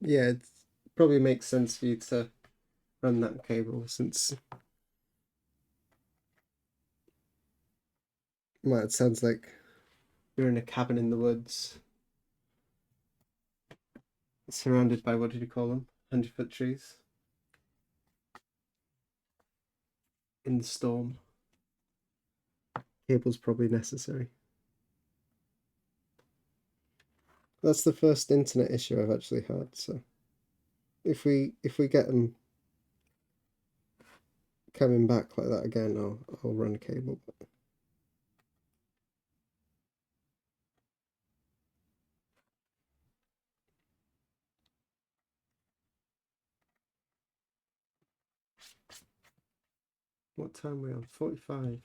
Yeah, it probably makes sense for you to run that cable since, well, it sounds like you're in a cabin in the woods, surrounded by, what did you call them? 100-foot trees in the storm. Cable's probably necessary. That's the first internet issue I've actually had, so if we get them coming back like that again, I'll run a cable. What time are we on? 45.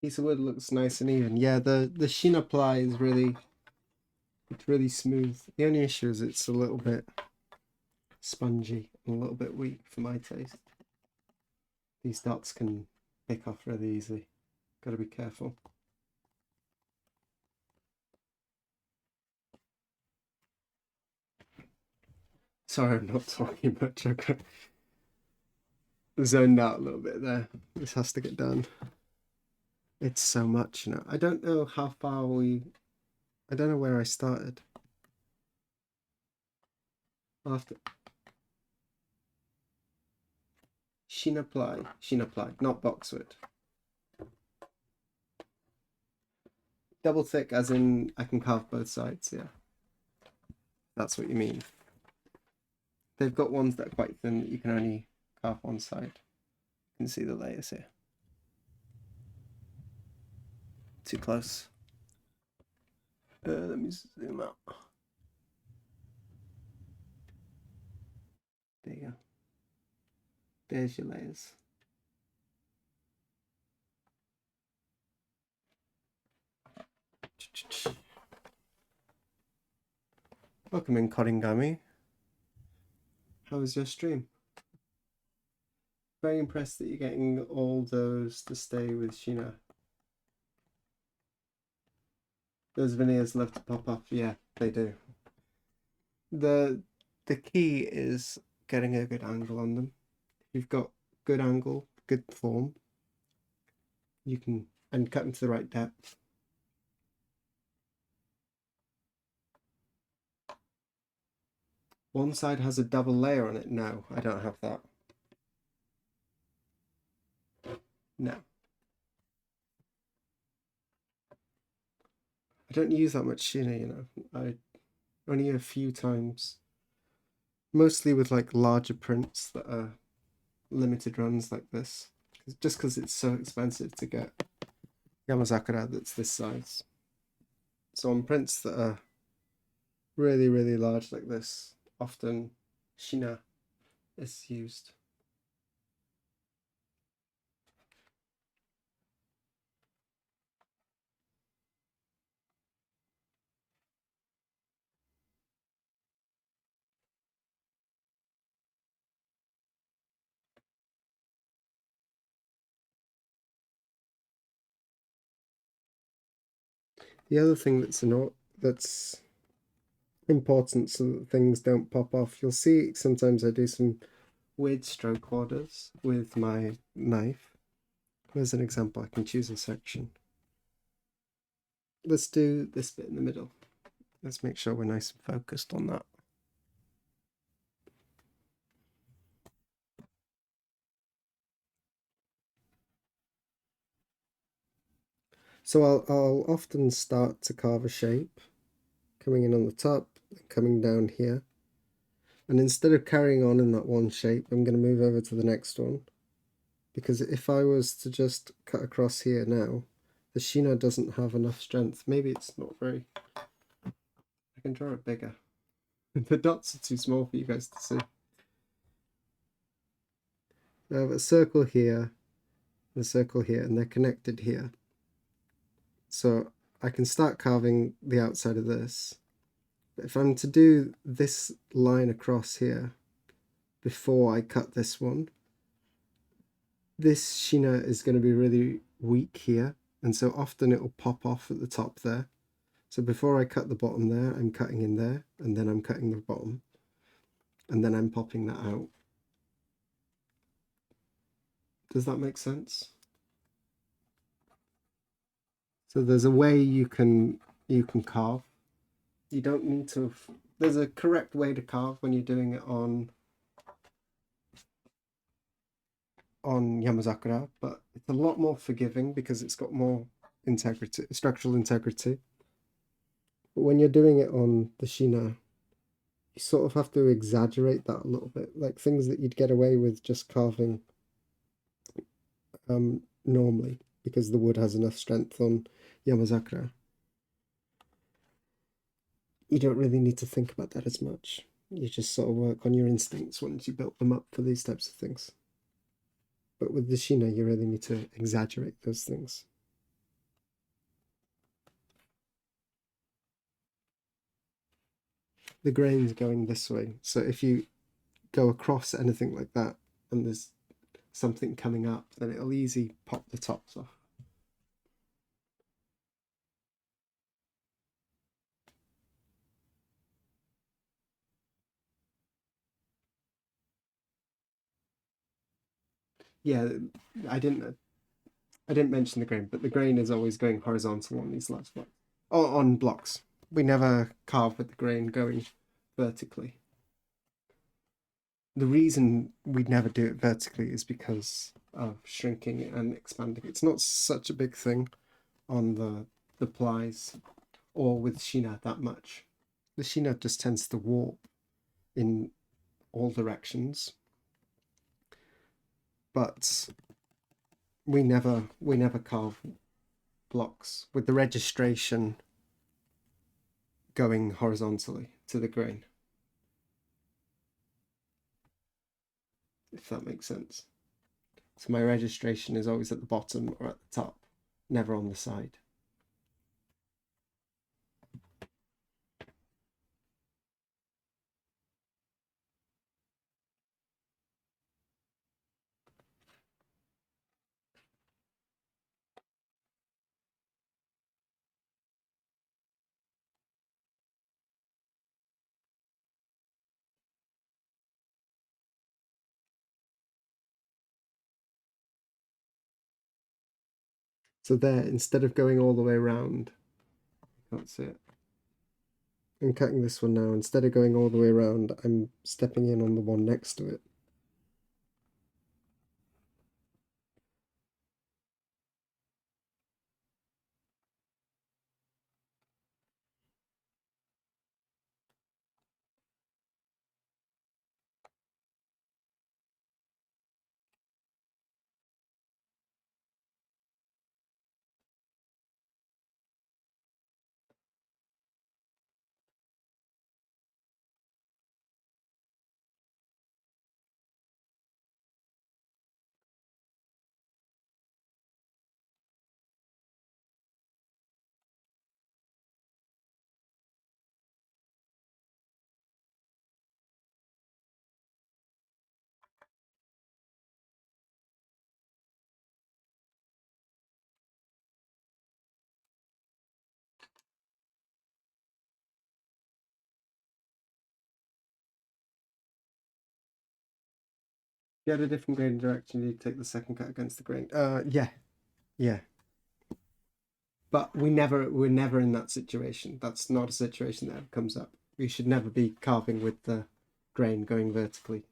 Piece of wood looks nice and even. Yeah, the Sheen ply is it's really smooth. The only issue is it's a little bit spongy and a little bit weak for my taste. These dots can pick off really easily. Got to be careful. Sorry, I'm not talking much. I got zoned out a little bit there. This has to get done. It's so much, you know. I don't know how far I don't know where I started. After Sheen ply, not boxwood. Double thick, as in I can carve both sides. Yeah, that's what you mean. They've got ones that are quite thin that you can only carve one side. You can see the layers here. Too close. Let me zoom out. There you go. There's your layers. Welcome in, Koringami. How was your stream? Very impressed that you're getting all those to stay with Sheena. Those veneers love to pop off. Yeah, they do. The key is getting a good angle on them. If you've got good angle, good form, you can, and cut them to the right depth. One side has a double layer on it. No, I don't have that. No. I don't use that much Sheena, you know. I only a few times. Mostly with like larger prints that are limited runs like this. Just because it's so expensive to get Yamasakura that's this size. So on prints that are really, really large like this, often Shina is used. The other thing that's important so that things don't pop off, you'll see sometimes I do some weird stroke orders with my knife. Here's an example. I can choose a section. Let's do this bit in the middle. Let's make sure we're nice and focused on that. So I'll often start to carve a shape, coming in on the top, coming down here. And instead of carrying on in that one shape, I'm going to move over to the next one. Because if I was to just cut across here now, the Shina doesn't have enough strength. Maybe it's not very... I can draw it bigger. The dots are too small for you guys to see. I have a circle here, and a circle here, and they're connected here. So I can start carving the outside of this. But if I'm to do this line across here before I cut this one, this Shina is going to be really weak here, and so often it will pop off at the top there. So before I cut the bottom there, I'm cutting in there, and then I'm cutting the bottom, and then I'm popping that out. Does that make sense? So there's a way you can carve. You don't need to. There's a correct way to carve when you're doing it on Yamasakura, but it's a lot more forgiving because it's got more integrity, structural integrity. But when you're doing it on the Shina, you sort of have to exaggerate that a little bit, like things that you'd get away with just carving normally because the wood has enough strength on Yamasakura. You don't really need to think about that as much. You just sort of work on your instincts once you built them up for these types of things. But with the Shina, you really need to exaggerate those things. the grain's going this way. So if you go across anything like that and there's something coming up, then it'll easily pop the tops off. Yeah, I didn't mention the grain, but the grain is always going horizontal on these last blocks. Oh, on blocks. We never carve with the grain going vertically. The reason we never do it vertically is because of shrinking and expanding. It's not such a big thing on the plies or with Sheena that much. The Sheena just tends to warp in all directions, but we never carve blocks with the registration going horizontally to the grain, if that makes sense. So my registration is always at the bottom or at the top, never on the side. So there, instead of going all the way around, can't see it. I'm cutting this one now. Instead of going all the way around, I'm stepping in on the one next to it. If you had a different grain direction, you'd take the second cut against the grain. Yeah. But we're never in that situation. That's not a situation that ever comes up. We should never be carving with the grain going vertically.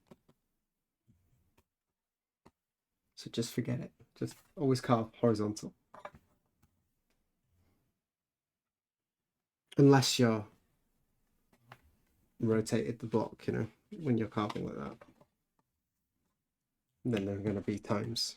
So just forget it. Just always carve horizontal. Unless you're rotated the block, when you're carving like that. Then there are going to be times.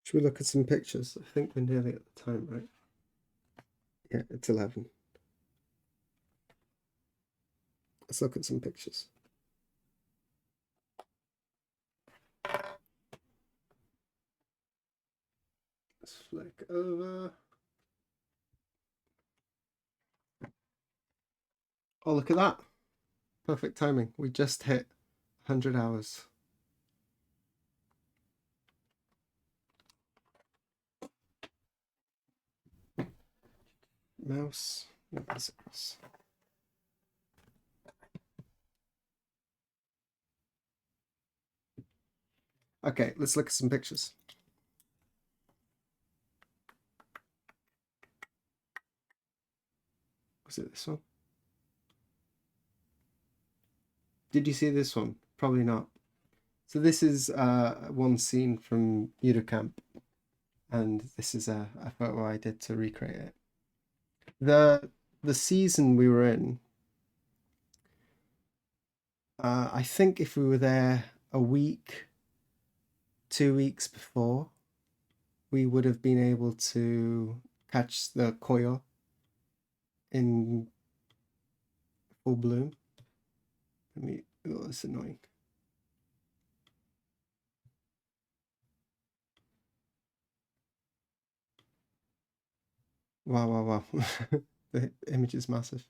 Should we look at some pictures? I think we're nearly at the time, right? Yeah, it's 11. Let's look at some pictures. Let's flick over. Oh, look at that. Perfect timing. We just hit 100 hours. Mouse. Okay, let's look at some pictures. Was it this one? Did you see this one? Probably not. So this is one scene from Udo Camp, and this is a photo I did to recreate it. The season we were in, I think if we were there a week 2 weeks before, we would have been able to catch the koyo in full bloom. Oh, it's annoying. Wow, wow, wow. The image is massive.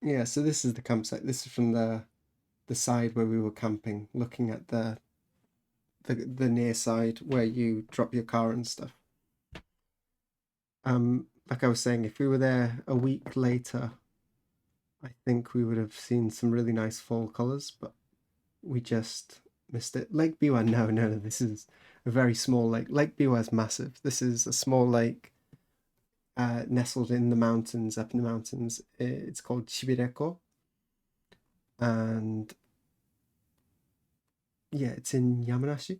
Yeah, so this is the campsite. This is from the side where we were camping, looking at the near side where you drop your car and stuff. Like I was saying, if we were there a week later, I think we would have seen some really nice fall colors, but we just missed it. Lake Biwa, no, this is a very small lake. Lake Biwa is massive. This is a small lake nestled in the mountains, up in the mountains. It's called Shibireko, and yeah, it's in Yamanashi.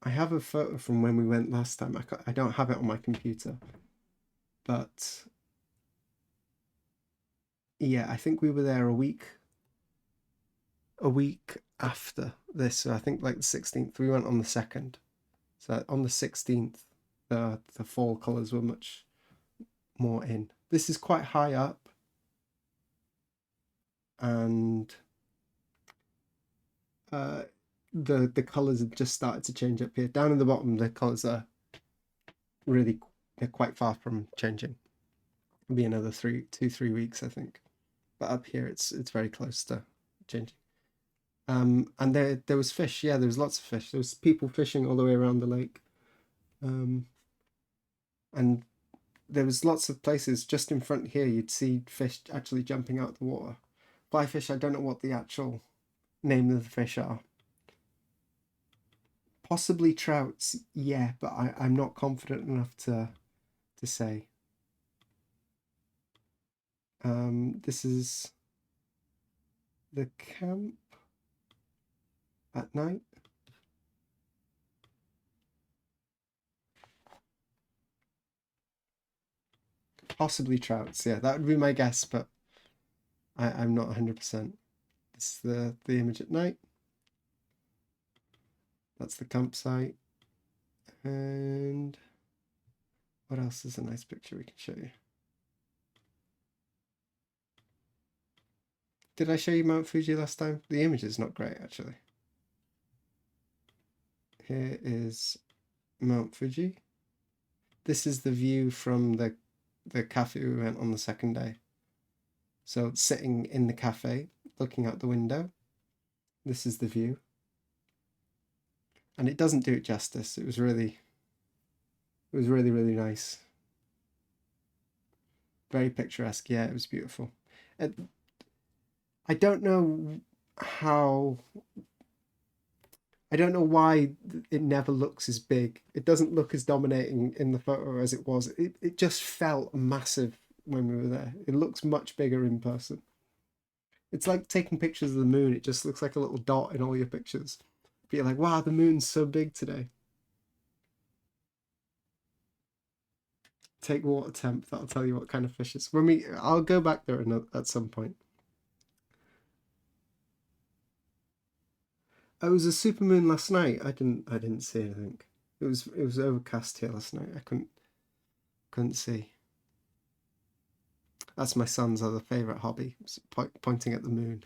I have a photo from when we went last time. I don't have it on my computer, but yeah, I think we were there a week after this. So I think like the 16th. We went on the 2nd. So on the 16th, the fall colors were much more in. This is quite high up, and the colors have just started to change up here. Down in the bottom, the colors are they're quite far from changing. It'll be another 3 weeks, I think. But up here, it's very close to changing. And there was fish. Yeah, there was lots of fish. There was people fishing all the way around the lake. And there was lots of places just in front here. You'd see fish actually jumping out of the water. Fly fish. I don't know what the actual name of the fish are. Possibly trouts, yeah, but I'm not confident enough to say. This is the camp at night. Possibly trouts, yeah, that would be my guess, but I'm not 100%. This is the image at night. That's the campsite. And what else is a nice picture we can show you? Did I show you Mount Fuji last time? The image is not great, actually. Here is Mount Fuji. This is the view from the cafe we went on the 2nd day. So sitting in the cafe, looking out the window, this is the view. And it doesn't do it justice. It was really, really nice. Very picturesque. Yeah, it was beautiful. I don't know why it never looks as big. It doesn't look as dominating in the photo as it was. It just felt massive when we were there. It looks much bigger in person. It's like taking pictures of the moon. It just looks like a little dot in all your pictures. But you're like, wow, the moon's so big today. Take water temp. That'll tell you what kind of fish it's. I'll go back there at some point. Oh, it was a supermoon last night. I didn't see anything. It was overcast here last night. I couldn't see. That's my son's other favourite hobby, pointing at the moon.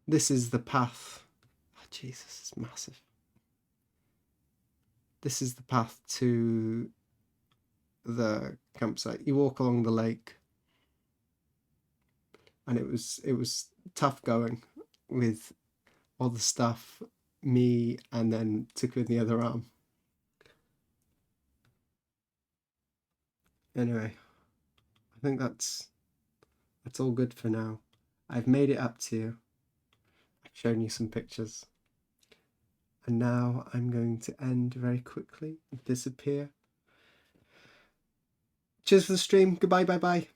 This is the path. Oh, Jesus, it's massive. This is the path to the campsite. You walk along the lake, and it was tough going with all the stuff, me, and then Tuku in the other arm. Anyway, I think that's all good for now. I've made it up to you. I've shown you some pictures. And now I'm going to end very quickly and disappear. Cheers for the stream. Goodbye, bye.